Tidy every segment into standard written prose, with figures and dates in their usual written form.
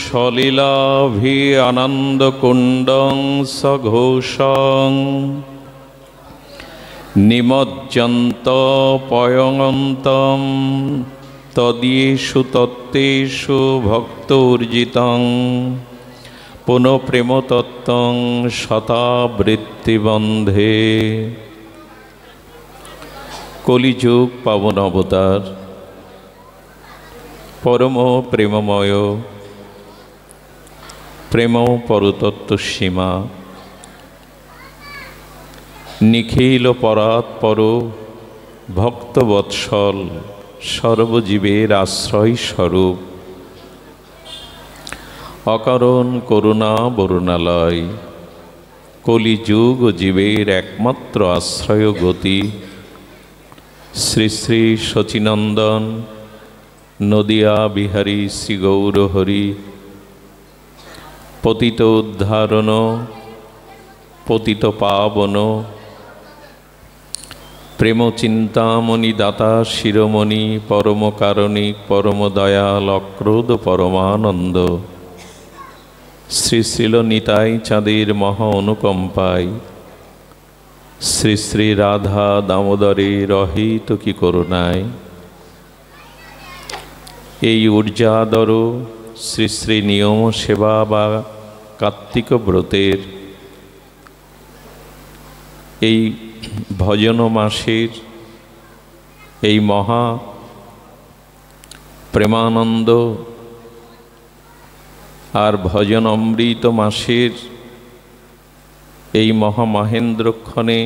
সলিলাভি আনন্দকুণ্ডং সঘোষং নিমজ্জন্ত পয়ঙ্গন্তম তদীয়েষু তত্ত্বেষু ভক্তর্জিতং পুনঃ প্রেমতত্ত্বং শতাবৃত্তিবন্ধে। কলিযুগ পাবন অবতার পরম প্রেমময় প্রেম পরতত্ত্ব সীমা নিখিল পরাৎপর ভক্তবৎসল সর্বজীবের আশ্রয় স্বরূপ অকারণ করুণা বরুণালয় কলিযুগ জীবের একমাত্র আশ্রয় গতি শ্রী শ্রী শচীনন্দন নদিয়া বিহারী শ্রী গৌরহরি পতিত উদ্ধারণ পতিত পাবন প্রেম চিন্তামণি দাতা শিরোমণি পরম কারণিক পরম দয়াল অক্রোধ পরমানন্দ শ্রী শ্রীল নিতাই চাঁদের মহা অনুকম্পায় শ্রী শ্রী রাধা দামোদরের অহিত কি করুণায় এই ঊর্জাদর শ্রী শ্রী নিয়ম সেবা বা কার্তিক ব্রতের এই ভজন মাসের এই মহা প্রেমানন্দ আর ভজন অমৃত মাসের এই মহামহেন্দ্রক্ষণে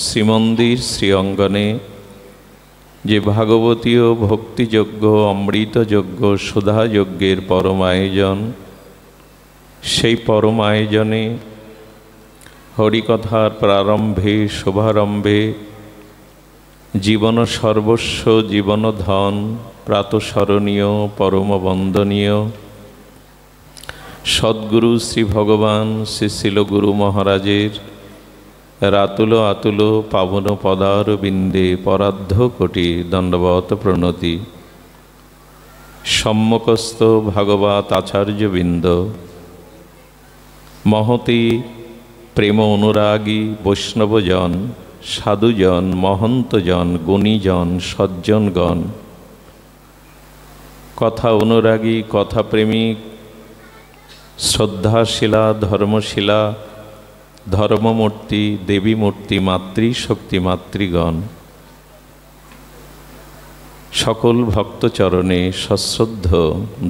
শ্রীমন্দির শ্রী অঙ্গনে যে ভাগবতীয় ভক্তিযজ্ঞ অমৃতযজ্ঞ সুধাযজ্ঞের পরম আয়োজন, সেই পরম আয়োজনে হরিকথার প্রারম্ভে শুভারম্ভে জীবন সর্বস্ব জীবন ধন প্রাতঃস্মরণীয় পরম বন্দনীয় সদ্গুরু শ্রী ভগবান শ্রী শিল গুরু মহারাজের রাতুল আতুল পাবন পদারবিন্দে পরার্ধ কোটি দণ্ডবত প্রণতি। সম্মুখস্থ ভাগবত আচার্যবৃন্দ, মহতি প্রেম অনুরাগী বৈষ্ণবজন, সাধুজন, মহন্তজন, গুণীজন, সজ্জনগণ, কথা অনুরাগী কথাপ্রেমিক শ্রদ্ধাশীলা ধর্মশীলা ধর্মমূর্তি দেবীমূর্তি মাতৃশক্তি মাতৃগণ, সকল ভক্তচরণে সশ্রদ্ধ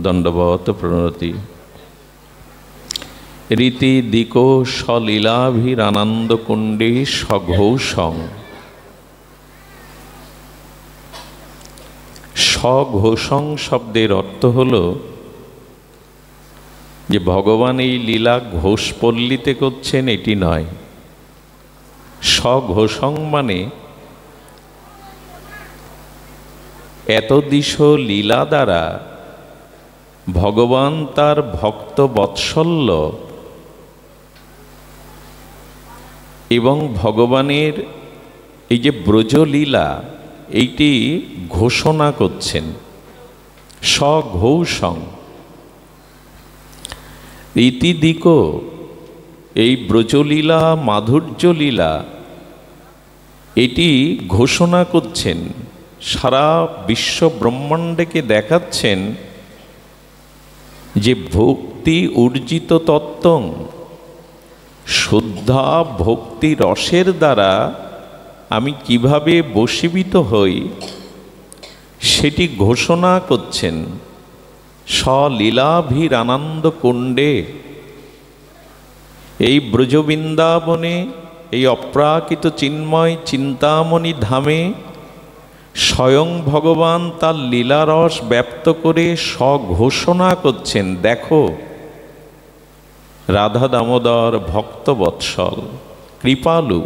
দণ্ডবত প্রণতি। রীতি দিকো সলীলাভিরানন্দকুণ্ডে সঘোষং। সঘোষং শব্দের অর্থ হল যে ভগবান এই লীলা ঘোষপল্লীতে করছেন এটি নয়। সঘোষং মানে এতদিশ লীলা দ্বারা ভগবান তার ভক্ত বৎসল্য এবং ভগবানের এই যে ব্রজলীলা এইটি ঘোষণা করছেন। সঘোষং ইতিদিক এই ব্রজলীলা মাধুর্যলীলা এটি ঘোষণা করছেন, সারা বিশ্ব ব্রহ্মাণ্ডকে দেখাচ্ছেন যে ভক্তি উর্জিত তত্ত্বং, শুদ্ধা ভক্তি রসের দ্বারা আমি কিভাবে বশীভূত হই সেটি ঘোষণা করছেন। সলীলাভিরানন্দ কুণ্ডে, এই ব্রজবৃন্দাবনে, এই অপ্রাকৃত চিন্ময় চিন্তামণি ধামে স্বয়ং ভগবান তার লীলারস ব্যক্ত করে স্বঘোষণা করছেন। দেখো, রাধা দামোদর ভক্তবৎসল কৃপালু,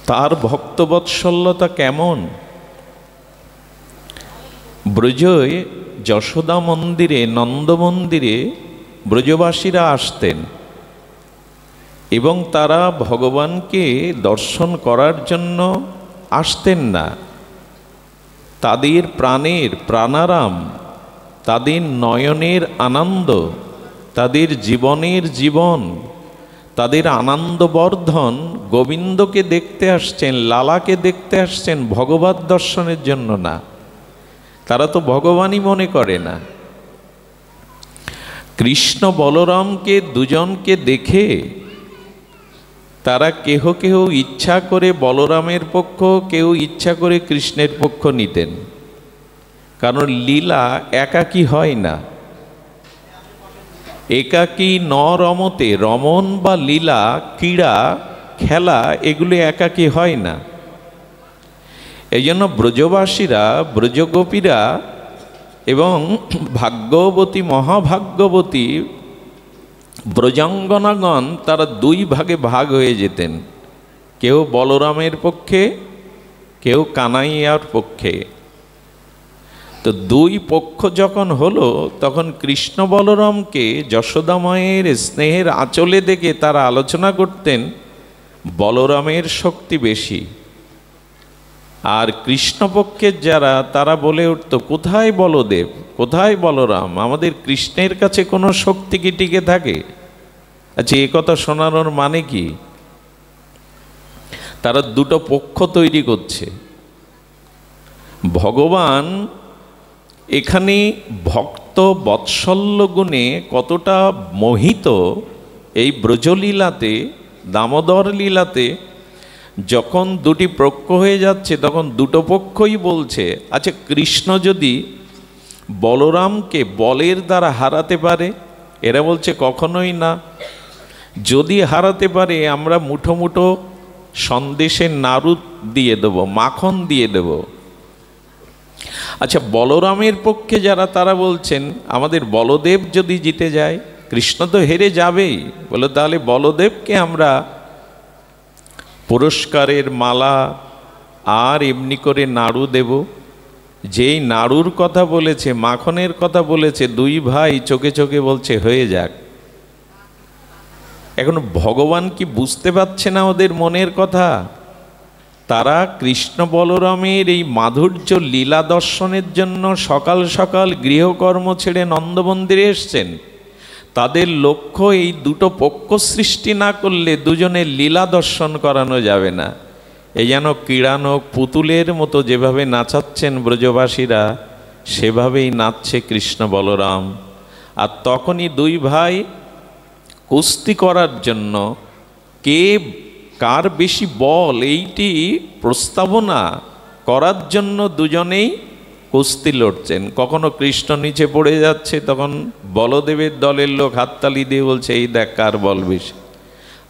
তার ভক্তবৎসল্যতা কেমন। ব্রজে যশোদা মন্দিরে, নন্দ মন্দিরে ব্রজবাসীরা আসতেন এবং তারা ভগবানকে দর্শন করার জন্য আসতেন না। তাদের প্রাণের প্রাণারাম তাদের নয়নের আনন্দ, তাদের জীবনের জীবন, তাদের আনন্দবর্ধন গোবিন্দকে দেখতে আসছেন, লালাকে দেখতে আসছেন, ভগবত দর্শনের জন্য না। তারা তো ভগবানই মনে করে না। কৃষ্ণ বলরামকে দুজনকে দেখে তারা কেহ কেহ ইচ্ছা করে বলরামের পক্ষ, কেউ ইচ্ছা করে কৃষ্ণের পক্ষ নিতেন। কারণ লীলা একাকী হয় না, একাকী ন রমতে, রমন বা লীলা, ক্রীড়া, খেলা, এগুলি একাকী হয় না। এই জন্য ব্রজবাসীরা, ব্রজগোপীরা এবং ভাগ্যবতী, মহাভাগ্যবতী ব্রজাঙ্গনাগণ তারা দুই ভাগে ভাগ হয়ে যেতেন, কেউ বলরামের পক্ষে, কেউ কানাইয়ার পক্ষে। তো দুই পক্ষ যখন হলো, তখন কৃষ্ণ বলরামকে যশোদামায়ের স্নেহের আঁচলে দেখে তারা আলোচনা করতেন বলরামের শক্তি বেশি। আর কৃষ্ণপক্ষের যারা, তারা বলে উঠত, কোথায় বলদেব, কোথায় বলরাম, আমাদের কৃষ্ণের কাছে কোনো শক্তি কি টিকে থাকে? আচ্ছা, এ কথা শোনানোর মানে কি? তারা দুটো পক্ষ তৈরি করছে। ভগবান এখানে ভক্ত বৎসল্য গুণে কতটা মোহিত, এই ব্রজলীলাতে, দামোদর লীলাতে যখন দুটি পক্ষ হয়ে যাচ্ছে, তখন দুটো পক্ষই বলছে, আচ্ছা কৃষ্ণ যদি বলরামকে বলের দ্বারা হারাতে পারে? এরা বলছে কখনোই না। যদি হারাতে পারে, আমরা মুঠো মুঠো সন্দেশের নাড়ু দিয়ে দেব, মাখন দিয়ে দেব। আচ্ছা, বলরামের পক্ষে যারা, তারা বলছেন আমাদের বলদেব যদি জিতে যায়, কৃষ্ণ তো হেরে যাবেই, বলে তাহলে বলদেবকে আমরা পুরস্কারের মালা আর এমনি করে নাড়ু দেব। যেই নাড়ুর কথা বলেছে, মাখনের কথা বলেছে, দুই ভাই চোখে চোখে বলছে হয়ে যাক। এখন ভগবান কি বুঝতে পারছে না ওদের মনের কথা? তারা কৃষ্ণ বলরামের এই মাধুর্য লীলা দর্শনের জন্য সকাল সকাল গৃহকর্ম ছেড়ে নন্দমন্দিরে এসছেন। তাদের লক্ষ্য এই দুটো পক্ষ সৃষ্টি না করলে দুজনের লীলা দর্শন করানো যাবে না। এই যেন ক্রীড়ানো পুতুলের মতো যেভাবে নাচাচ্ছেন ব্রজবাসীরা, সেভাবেই নাচছে কৃষ্ণ বলরাম। আর তখনই দুই ভাই কুস্তি করার জন্য, কে কার বেশি বল, এইটি প্রস্তাবনা করার জন্য দুজনেই কুস্তি লড়ছেন। কখনো কৃষ্ণ নিচে পড়ে যাচ্ছে, তখন বলদেবের দলের লোক হাততালি দিয়ে বলছে এই দেখ কার বল বেশি।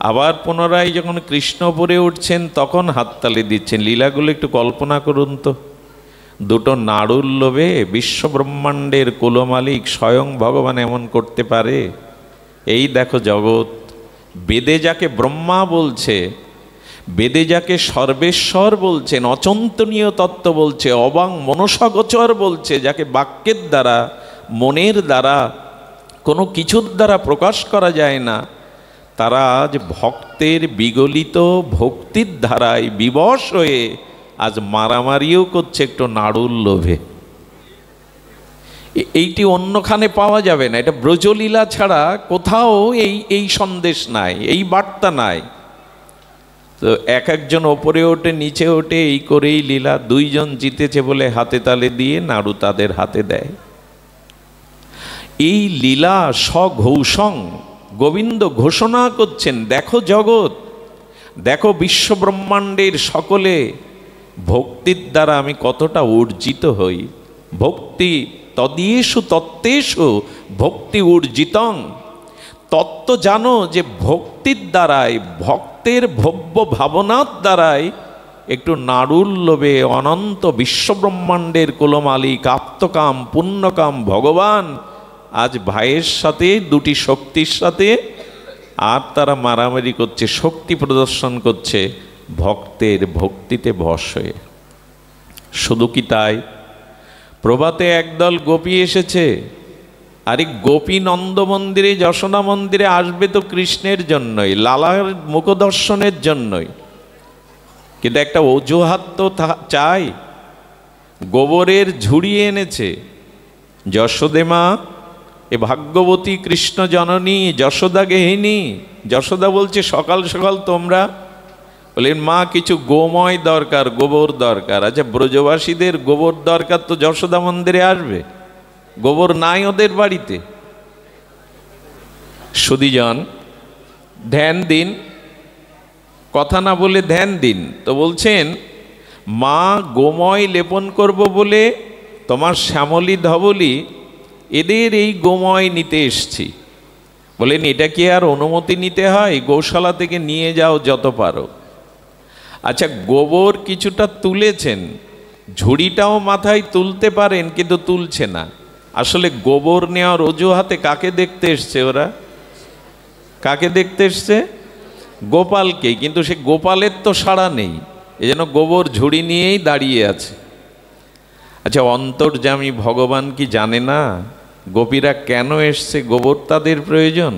আবার পুনরায় যখন কৃষ্ণ পড়ে উঠছেন, তখন হাততালি দিচ্ছেন। লীলাগুলো একটু কল্পনা করুন তো। দুটো নাড়ুর লোভে বিশ্বব্রহ্মাণ্ডের কুলমালিক স্বয়ং ভগবান এমন করতে পারে? এই দেখো জগৎ। বেদে যাকে ব্রহ্মা বলছে, বেদে যাকে সর্বেশ্বর বলছেন, অচন্তনীয় তত্ত্ব বলছে, অবাং মনসাগোচর বলছে, যাকে বাক্যের দ্বারা, মনের দ্বারা, কোনো কিছুর দ্বারা প্রকাশ করা যায় না, তারা আজ ভক্তের বিগলিত ভক্তির ধারায় বিবশ হয়ে আজ মারামারিও করছে একটু নাড়ুর লোভে। এইটি অন্যখানে পাওয়া যাবে না। এটা ব্রজলীলা ছাড়া কোথাও এই সন্দেশ নাই, এই বার্তা নাই। তো এক একজন ওপরে ওঠে, নিচে ওঠে, এই করেই লীলা। দুইজন জিতেছে বলে হাতে তালে দিয়ে নাড়ু তাদের হাতে দেয়। এই লীলা স্বঘোষং গোবিন্দ ঘোষণা করছেন, দেখো জগৎ, দেখো বিশ্বব্রহ্মাণ্ডের সকলে, ভক্তির দ্বারা আমি কতটা অর্জিত হই। ভক্তি তদীয়েষু তত্ত্বেষু ভক্তি ঊর্জিতং। তত্ত্ব জানো যে ভক্তির দ্বারাই, ভক্তের ভব্য ভাবনার দ্বারাই একটু নাড়ুর লোভে অনন্ত বিশ্বব্রহ্মাণ্ডের কুলমালিক আপ্তকাম পুণ্যকাম ভগবান আজ ভাইয়ের সাথে, দুটি শক্তির সাথে, আর তারা মারামারি করছে, শক্তি প্রদর্শন করছে ভক্তের ভক্তিতে বশ হয়ে। শুধু কি তাই, প্রভাতে একদল গোপী এসেছে। আর এই গোপী নন্দ মন্দিরে, যশোদা মন্দিরে আসবে তো কৃষ্ণের জন্যই, লালার মুখদর্শনের জন্যই। কিন্তু একটা অজুহাত তো চাই। গোবরের ঝুড়ি এনেছে, যশোদে মা এ ভাগ্যবতী কৃষ্ণ জননী যশোদা গেহিনী। যশোদা বলছে সকাল সকাল তোমরা, বললেন মা কিছু গোময় দরকার, গোবর দরকার। আচ্ছা ব্রজবাসীদের গোবর দরকার তো যশোদা মন্দিরে আসবে, গোবর নাই ওদের বাড়িতে। সুধীজন ধ্যান দিন, কথা না বলে ধ্যান দিন। তো বলছেন মা গোময় লেপন করব বলে তোমার শ্যামলী ধবলী এদের এই গোময় নিতে এসছি। বলেন এটা কি আর অনুমতি নিতে হয়? গৌশালা থেকে নিয়ে যাও যত পারো। আচ্ছা গোবর কিছুটা তুলেছেন, ঝুড়িটাও মাথায় তুলতে পারেন কিন্তু তুলছে না। আসলে গোবর নেওয়ার অজুহাতে কাকে দেখতে এসছে ওরা? কাকে দেখতে এসছে? গোপালকে। কিন্তু সে গোপালের তো সাড়া নেই, এজন্য গোবর ঝুড়ি নিয়েই দাঁড়িয়ে আছে। আচ্ছা অন্তর্যামী ভগবান কি জানে না গোপীরা কেন এসছে? গোবর তাদের প্রয়োজন,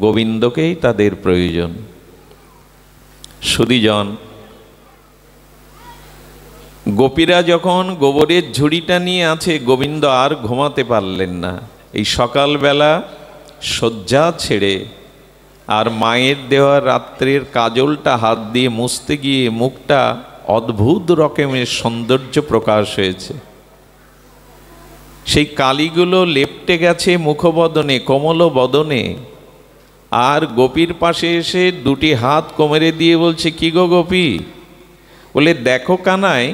গোবিন্দকেই তাদের প্রয়োজন। সুধীজন গোপীরা যখন গোবরের ঝুড়িটা নিয়ে আছে, গোবিন্দ আর ঘুমাতে পারলেন না। এই সকালবেলা শয্যা ছেড়ে আর মায়ের দেওয়া রাত্রের কাজলটা হাত দিয়ে মুছতে গিয়ে মুখটা অদ্ভুত রকমের সৌন্দর্য প্রকাশ হয়েছে। সেই কালিগুলো লেপ্টে গেছে মুখবদনে, কমল বদনে। আর গোপীর পাশে এসে দুটি হাত কোমরে দিয়ে বলছে কি গো গোপী? বলে দেখো কানাই,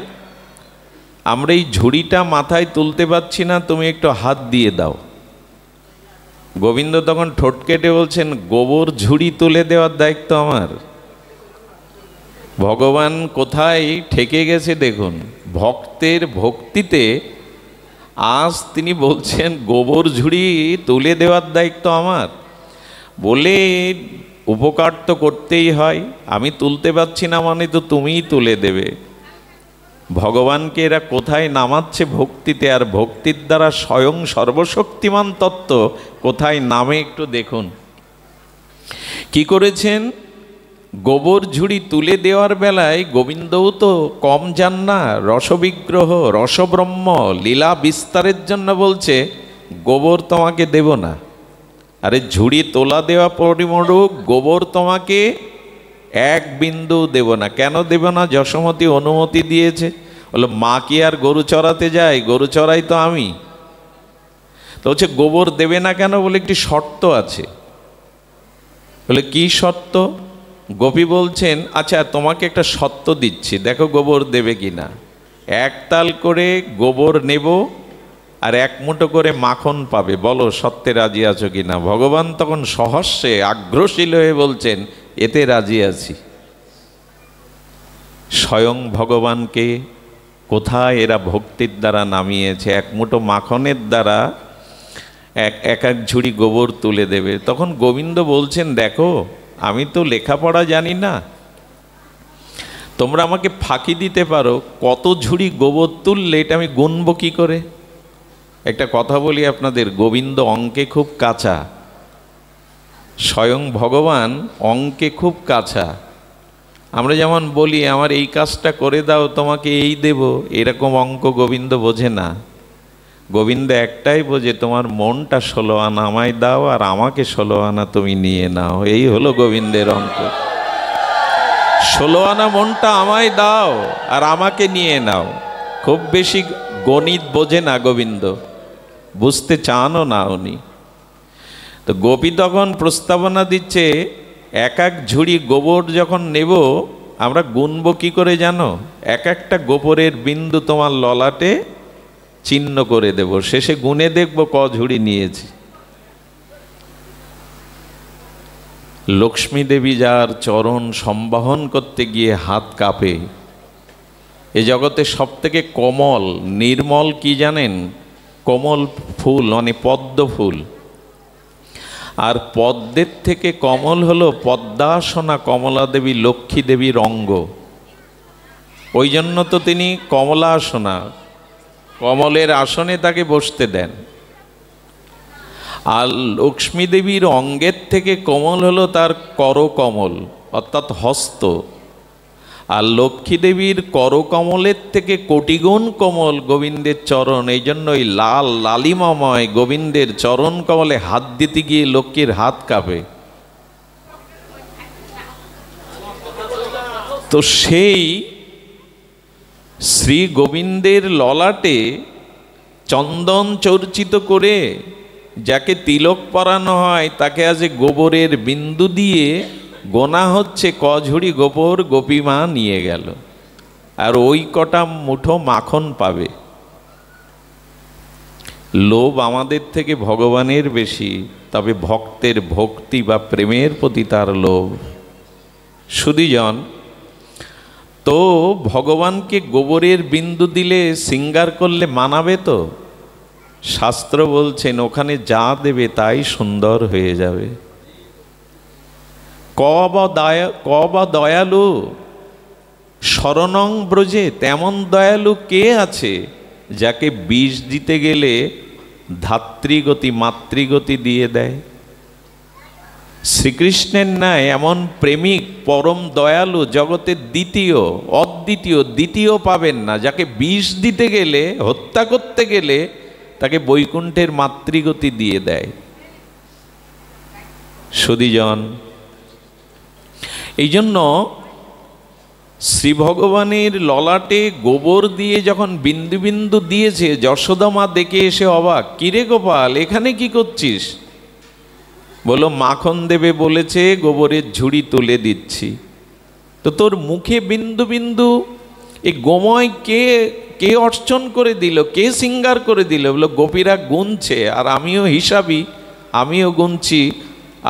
আমরা এই ঝুড়িটা মাথায় তুলতে পারছি না, তুমি একটু হাত দিয়ে দাও। গোবিন্দ তখন ঠোঁট কেটে বলছেন গোবর ঝুড়ি তুলে দেওয়ার দায়িত্ব আমার। ভগবান কোথায় ঠেকে গেছে দেখুন, ভক্তের ভক্তিতে আজ তিনি বলছেন গোবর ঝুড়ি তুলে দেওয়ার দায়িত্ব আমার। বলে উপকার তো করতেই হয়, আমি তুলতে পারছি না মানে তো তুমিই তুলে দেবে। ভগবানকে এরা কোথায় নামাচ্ছে ভক্তিতে, আর ভক্তির দ্বারা স্বয়ং সর্বশক্তিমান তত্ত্ব কোথায় নামে একটু দেখুন। কি করেছেন? গোবর ঝুড়ি তুলে দেওয়ার বেলায় গোবিন্দও তো কম যান না। রসবিগ্রহ, রসব্রহ্ম, লীলা বিস্তারের জন্য বলছে গোবর তোমাকে দেব না। আরে ঝুড়ি তোলা দেওয়া পরিমণ্ডক, গোবর তোমাকে এক বিন্দু দেব না। কেন দেব না? যশোমতী অনুমতি দিয়েছে। বললো মা কি আর গরু চড়াতে যায়? গরু চড়াই তো আমি। তো হচ্ছে গোবর দেবে না কেন? বলে একটি শর্ত আছে। বলে কি শর্ত? গোপী বলছেন আচ্ছা তোমাকে একটা শর্ত দিচ্ছি, দেখো গোবর দেবে কিনা। এক তাল করে গোবর নেব আর এক মুঠো করে মাখন পাবে, বলো সত্যে রাজি আছো কিনা। ভগবান তখন সহস্যে আগ্রহশীল হয়ে বলছেন এতে রাজি আছি। স্বয়ং ভগবানকে কোথায় এরা ভক্তির দ্বারা নামিয়েছে, এক মুঠো মাখনের দ্বারা এক এক ঝুড়ি গোবর তুলে দেবে। তখন গোবিন্দ বলছেন দেখো আমি তো লেখাপড়া জানি না, তোমরা আমাকে ফাঁকি দিতে পারো, কত ঝুড়ি গোবর তুললে এটা আমি গুনবো কি করে। একটা কথা বলি আপনাদের, গোবিন্দ অঙ্কে খুব কাঁচা, স্বয়ং ভগবান অঙ্কে খুব কাঁচা। আমরা যেমন বলি আমার এই কাজটা করে দাও তোমাকে এই দেব, এরকম অঙ্ক গোবিন্দ বোঝে না। গোবিন্দ একটাই বোঝে তোমার মনটা 16 আনা আমায় দাও আর আমাকে 16 আনা তুমি নিয়ে নাও, এই হলো গোবিন্দের অঙ্ক। 16 আনা মনটা আমায় দাও আর আমাকে নিয়ে নাও। খুব বেশি গণিত বোঝে না গোবিন্দ, বুঝতে চানও না উনি। তো গোপী তখন প্রস্তাবনা দিচ্ছে এক এক ঝুড়ি গোবর যখন নেব আমরা গুনবো কি করে জানো? এক একটা গোবরের বিন্দু তোমার ললাটে চিহ্ন করে দেব, শেষে গুনে দেখব ক ঝুড়ি নিয়েছি। লক্ষ্মী দেবী যার চরণ সম্বাহন করতে গিয়ে হাত কাঁপে। এ জগতে সব থেকে কমল নির্মল কি জানেন? কমল ফুল মানে পদ্ম ফুল। আর পদ্মের থেকে কমল হলো পদ্মাসনা কমলা দেবী লক্ষ্মী দেবীর অঙ্গ। ওই জন্য তো তিনি কমলাসনা, কমলের আসনে তাকে বসতে দেন। আর লক্ষ্মী দেবীর অঙ্গের থেকে কমল হলো তার করকমল অর্থাৎ হস্ত। আর লক্ষ্মী দেবীর করকমলের থেকে কোটিগুণ কোমল গোবিন্দের চরণ। এই জন্য ওই লাল লালিমাময় গোবিন্দের চরণ কমলে হাত দিতে গিয়ে লক্ষ্মীর হাত কাঁপে। তো সেই শ্রী গোবিন্দের ললাটে চন্দন চর্চিত করে যাকে তিলক পরানো হয় তাকে আজ গোবরের বিন্দু দিয়ে গোনা হচ্ছে কঝুড়ি গোবর গোপীমা নিয়ে গেল, আর ওই কটা মুঠো মাখন পাবে। লোভ আমাদের থেকে ভগবানের বেশি, তবে ভক্তের ভক্তি বা প্রেমের প্রতি তার লোভ। সুধীজন, তো ভগবানকে গোবরের বিন্দু দিলে সিঙ্গার করলে মানাবে তো? শাস্ত্র বলছেন ওখানে যা দেবে তাই সুন্দর হয়ে যাবে। ক বা দয়ালু শরণং ব্রজে, তেমন দয়ালু কে আছে যাকে বিষ দিতে গেলে ধাত্রীগতি মাতৃগতি দিয়ে দেয়? শ্রীকৃষ্ণের ন্যায় এমন প্রেমিক পরম দয়ালু জগতের দ্বিতীয়, অদ্বিতীয়, দ্বিতীয় পাবেন না, যাকে বিষ দিতে গেলে, হত্যা করতে গেলে তাকে বৈকুণ্ঠের মাতৃগতি দিয়ে দেয়। সুধীজন, এই জন্য শ্রী ভগবানের ললাটে গোবর দিয়ে যখন বিন্দু বিন্দু দিয়েছে, যশোদা মা দেখে এসে অবাক, কিরে গোপাল এখানে কি করছিস? বলো মাখন দেবে বলেছে, গোবরের ঝুড়ি তুলে দিচ্ছি। তো তোর মুখে বিন্দু বিন্দু এই গোময় কে কে অর্চন করে দিল, কে সিঙ্গার করে দিল? বলো গোপীরা গুনছে, আর আমিও হিসাবি, আমিও গুনছি।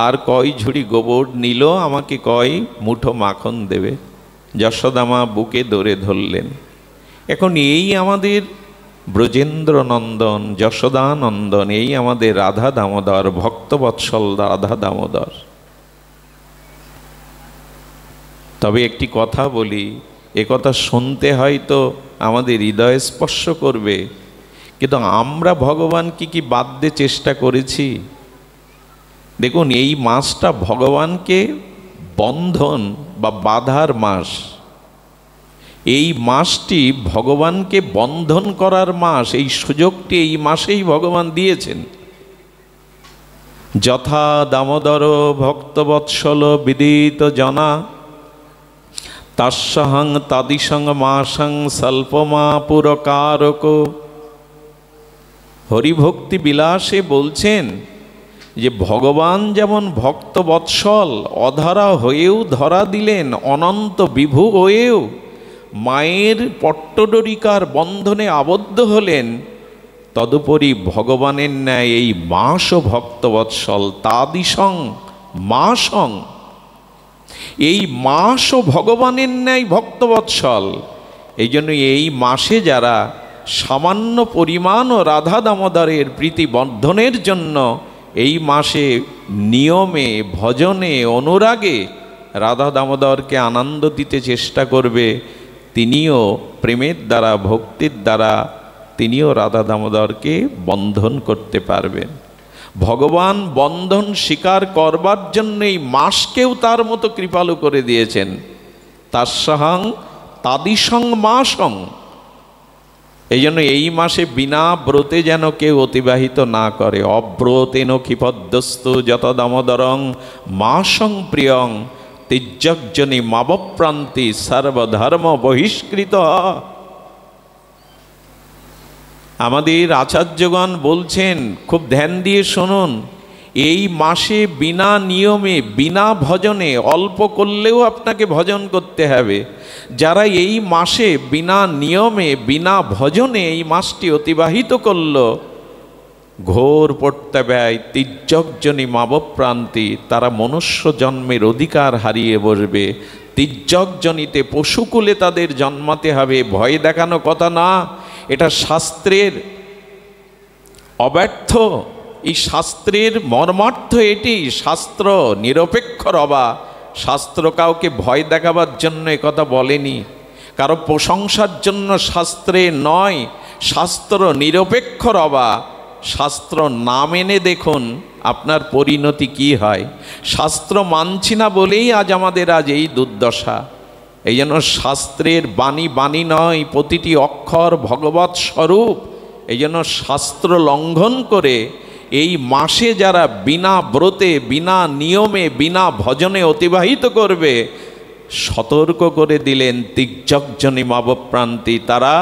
আর কয় ঝুড়ি গোবর নিল, আমাকে কয় মুঠো মাখন দেবে। যশোদামা বুকে ধরে ধরলেন। এখন এই আমাদের ব্রজেন্দ্র নন্দন, যশোদানন্দন, এই আমাদের রাধা দামোদর, ভক্তবৎসল রাধা দামোদর। তবে একটি কথা বলি, এ কথা শুনতে হয়তো আমাদের হৃদয় স্পর্শ করবে, কিন্তু আমরা ভগবান কি বাধ্যে চেষ্টা করেছি? দেখুন, এই মাসটা ভগবানকে বন্ধন বা বাধার মাস। এই মাসটি ভগবানকে বন্ধন করার মাস। এই সুযোগটি এই মাসেই ভগবান দিয়েছেন। যথা দামোদর ভক্তবৎসল বিদিত জনা, তাস্যহং তাদিসং মাসং স্বল্পমা পুরকারক। হরিভক্তি বিলাসে বলছেন যে ভগবান যেমন ভক্তবৎসল, অধরা হয়েও ধরা দিলেন, অনন্ত বিভু হয়েও মায়ের পট্টডরিকার বন্ধনে আবদ্ধ হলেন, তদুপরি ভগবানের ন্যায় এই মাসও ভক্তবৎসল। তাদিসং মাসং, এই মাসও ভগবানের ন্যায় ভক্তবৎসল। এই জন্য এই মাসে যারা সামান্য পরিমাণও রাধা দামোদরের প্রীতি বর্ধনের জন্য এই মাসে নিয়মে, ভজনে, অনুরাগে রাধা দামোদরকে আনন্দ দিতে চেষ্টা করবে, তিনিও প্রেমের দ্বারা, ভক্তির দ্বারা তিনিও রাধা দামোদরকে বন্ধন করতে পারবেন। ভগবান বন্ধন স্বীকার করবার জন্য এই মাসকেও তার মতো কৃপালু করে দিয়েছেন। তাস্যহং তাদিসং মাসং। এই জন্য এই মাসে বিনা ব্রতে যেন কেউ অতিবাহিত না করে। অব্রতেন ক্ষিপদ্যস্তু যত দামোদরং মাসং প্রিয়ং তির্যকজনী মাবপ্রান্তি সর্বধর্ম বহিষ্কৃত। আমাদের আচার্যগণ বলছেন, খুব ধ্যান দিয়ে শুনুন, এই মাসে বিনা নিয়মে, বিনা ভজনে, অল্প করলেও আপনাকে ভজন করতে হবে। যারা এই মাসে বিনা নিয়মে, বিনা ভজনে এই মাসটি অতিবাহিত করল, ঘোর পড়তে ব্যয় তির্যকজনী মাবপ্রান্তি, তারা মনুষ্য জন্মের অধিকার হারিয়ে বসবে। তির্যকজনিতে পশুকুলে তাদের জন্মাতে হবে। ভয় দেখানো কথা না, এটা শাস্ত্রের অব্যর্থ। এই শাস্ত্রের মর্মার্থ এটি। শাস্ত্র নিরপেক্ষ রবা। শাস্ত্র কাউকে ভয় দেখাবার জন্য কথা বলেনি, কারো প্রশংসার জন্য শাস্ত্রে নয়। শাস্ত্র নিরপেক্ষ রবা। শাস্ত্র না মেনে দেখুন আপনার পরিণতি কি হয়। শাস্ত্র মানছি না বলেই আজ আমাদের এই দুর্দশা। এই জন্য শাস্ত্রের বাণী বাণী নয়, প্রতিটি অক্ষর ভগবৎ স্বরূপ। এই জন্য শাস্ত্র লঙ্ঘন করে এই মাসে যারা বিনা ব্রতে, বিনা নিয়মে, বিনা ভজনে অতিবাহিত করবে, সতর্ক করে দিলেন তির্যকজনী মাবপ্রান্তি, তারা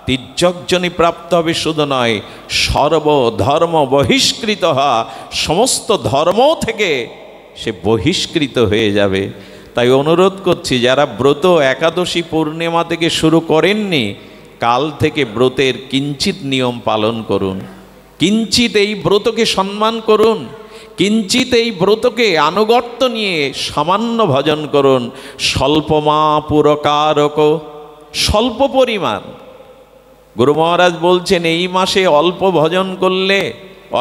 তির্যকজনী প্রাপ্ত হবে। শুধু নয়, সর্বধর্ম বহিষ্কৃত হওয়া, সমস্ত ধর্ম থেকে সে বহিষ্কৃত হয়ে যাবে। তাই অনুরোধ করছি, যারা ব্রত একাদশী পূর্ণিমা থেকে শুরু করেননি, কাল থেকে ব্রতের কিঞ্চিত নিয়ম পালন করুন, কিঞ্চিত এই ব্রতকে সম্মান করুন, কিঞ্চিত এই ব্রতকে আনুগত্য নিয়ে সামান্য ভজন করুন। স্বল্পমা পুরকারক, স্বল্প পরিমাণ। গুরু মহারাজ বলছেন এই মাসে অল্প ভজন করলে,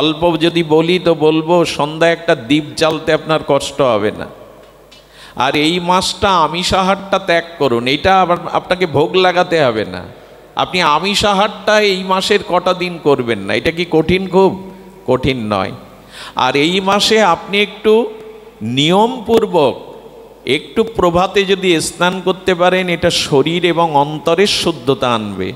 অল্প যদি বলি তো বলবো সন্ধ্যা একটা দীপ জ্বালতে আপনার কষ্ট হবে না। আর এই মাসটা আমিষ আহারটা ত্যাগ করুন, এটা আবার আপনাকে ভোগ লাগাতে হবে না। আপনি আমিষ আহারটা এই মাসের কটা দিন করবেন না, এটা কি কঠিন? খুব কঠিন নয়। আর এই মাসে আপনি একটু নিয়মপূর্বক একটু প্রভাতে যদি স্নান করতে পারেন, এটা শরীর এবং অন্তরের শুদ্ধতা আনবে।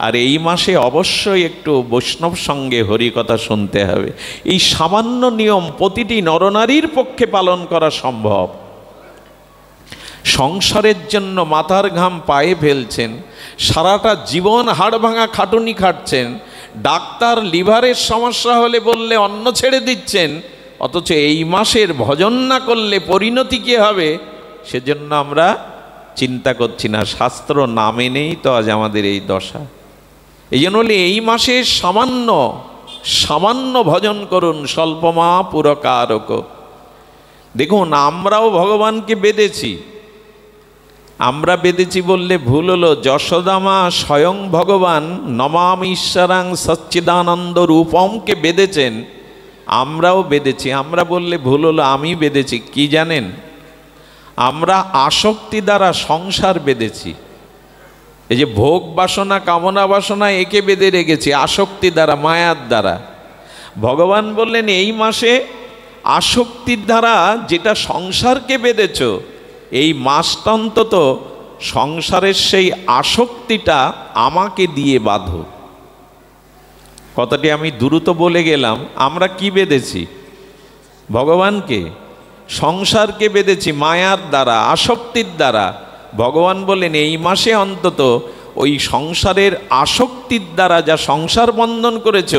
আর এই মাসে অবশ্যই একটু বৈষ্ণব সঙ্গে হরিকথা শুনতে হবে। এই সামান্য নিয়ম প্রতিটি নরনারীর পক্ষে পালন করা সম্ভব। সংসারের জন্য মাথার ঘাম পায়ে ফেলছেন, সারাটা জীবন হাড় ভাঙা খাটুনি খাটছেন, ডাক্তার লিভারের সমস্যা হলে বললে অন্ন ছেড়ে দিচ্ছেন, অথচ এই মাসের ভজন না করলে পরিণতি কী হবে সেজন্য আমরা চিন্তা করছি না। শাস্ত্র না মেনেই তো আজ আমাদের এই দশা। এই জন্য বলি এই মাসে সামান্য সামান্য ভজন করুন, স্বল্পমা পুরকারক। দেখুন, আমরাও ভগবানকে বেঁধেছি। আমরা বেঁধেছি বললে ভুল হলো। যশোদামা স্বয়ং ভগবান নমামি ঈশ্বরাং সচ্চিদানন্দ রূপমকে বেঁধেছেন, আমরাও বেঁধেছি। আমরা বললে ভুল হলো, আমি বেঁধেছি। কি জানেন? আমরা আসক্তি দ্বারা সংসার বেঁধেছি। এই যে ভোগ বাসনা, কামনা বাসনা, একে বেঁধে রেখেছি আসক্তি দ্বারা, মায়ার দ্বারা। ভগবান বললেন এই মাসে আসক্তির দ্বারা যেটা সংসারকে বেঁধেছ, এই মাসটা অন্তত সংসারের সেই আসক্তিটা আমাকে দিয়ে বাঁধো। কথাটি আমি দ্রুত বলে গেলাম। আমরা কি বেঁধেছি? ভগবানকে, সংসারকে বেঁধেছি মায়ার দ্বারা, আসক্তির দ্বারা। ভগবান বলেন এই মাসে অন্তত ওই সংসারের আসক্তির দ্বারা যা সংসার বন্ধন করেছ,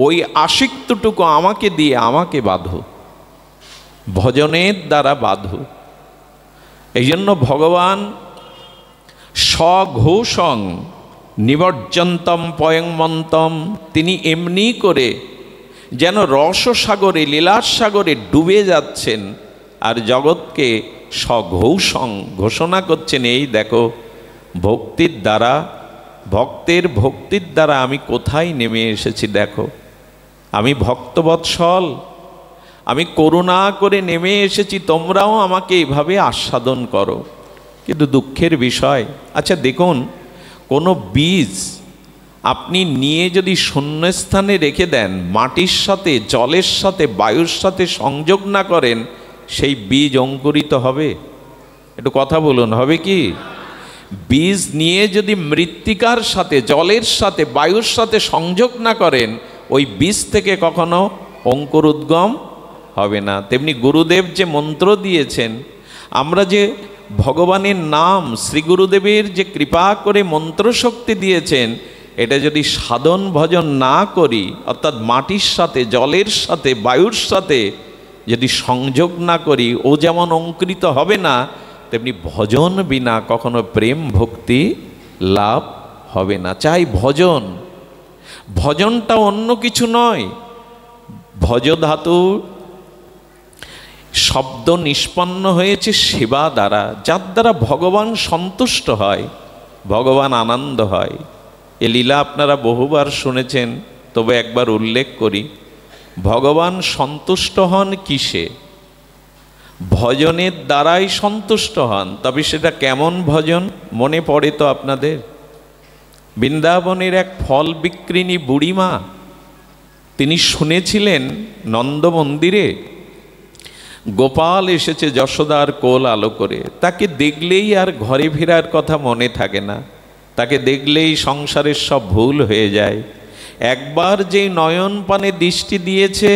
ওই আসক্তটুকু আমাকে দিয়ে আমাকে বাঁধো, ভজনের দ্বারা বাঁধো। এই জন্য ভগবান স্বঘোষং নিবর্জন্তম পয়ংমন্তম, তিনি এমনি করে যেন রসসাগরে, লীলার সাগরে ডুবে যাচ্ছেন, আর জগৎকে স্বঘোষং ঘোষণা করছেন, এই দেখো ভক্তির দ্বারা, ভক্তের ভক্তির দ্বারা আমি কোথায় নেমে এসেছি। দেখো আমি ভক্তবৎসল, আমি করুণা করে নেমে এসেছি, তোমরাও আমাকে এভাবে আস্বাদন করো। কিন্তু দুঃখের বিষয়, আচ্ছা দেখুন, কোনো বীজ আপনি নিয়ে যদি শূন্যস্থানে রেখে দেন, মাটির সাথে, জলের সাথে, বায়ুর সাথে সংযোগ না করেন, সেই বীজ অঙ্কুরিত হবে? একটু কথা বলুন, হবে কি? বীজ নিয়ে যদি মৃত্তিকার সাথে, জলের সাথে, বায়ুর সাথে সংযোগ না করেন, ওই বীজ থেকে কখনো অঙ্কুর উদ্গম হবে না। তেমনি গুরুদেব যে মন্ত্র দিয়েছেন, আমরা যে ভগবানের নাম, শ্রী গুরুদেবের যে কৃপা করে মন্ত্রশক্তি দিয়েছেন, এটা যদি সাধন ভজন না করি, অর্থাৎ মাটির সাথে, জলের সাথে, বায়ুর সাথে যদি সংযোগ না করি, ও যেমন অঙ্কুরিত হবে না, তেমনি ভজন বিনা কখনো প্রেম ভক্তি লাভ হবে না। চাই ভজন। ভজনটা অন্য কিছু নয়। ভজ ধাতু শব্দ নিষ্পন্ন হয়েছে সেবা দ্বারা, যার দ্বারা ভগবান সন্তুষ্ট হয়, ভগবান আনন্দ হয়। এ লীলা আপনারা বহুবার শুনেছেন, তবে একবার উল্লেখ করি। ভগবান সন্তুষ্ট হন কিসে? ভজনের দ্বারাই সন্তুষ্ট হন। তবে সেটা কেমন ভজন মনে পড়ে তো আপনাদের? বৃন্দাবনের এক ফল বিক্রিনী বুড়িমা, তিনি শুনেছিলেন নন্দ মন্দিরে গোপাল এসেছে যশোদার কোল আলো করে, তাকে দেখলেই আর ঘরে ফেরার কথা মনে থাকে না, তাকে দেখলেই সংসারের সব ভুল হয়ে যায়। একবার যেই নয়ন পানে দৃষ্টি দিয়েছে,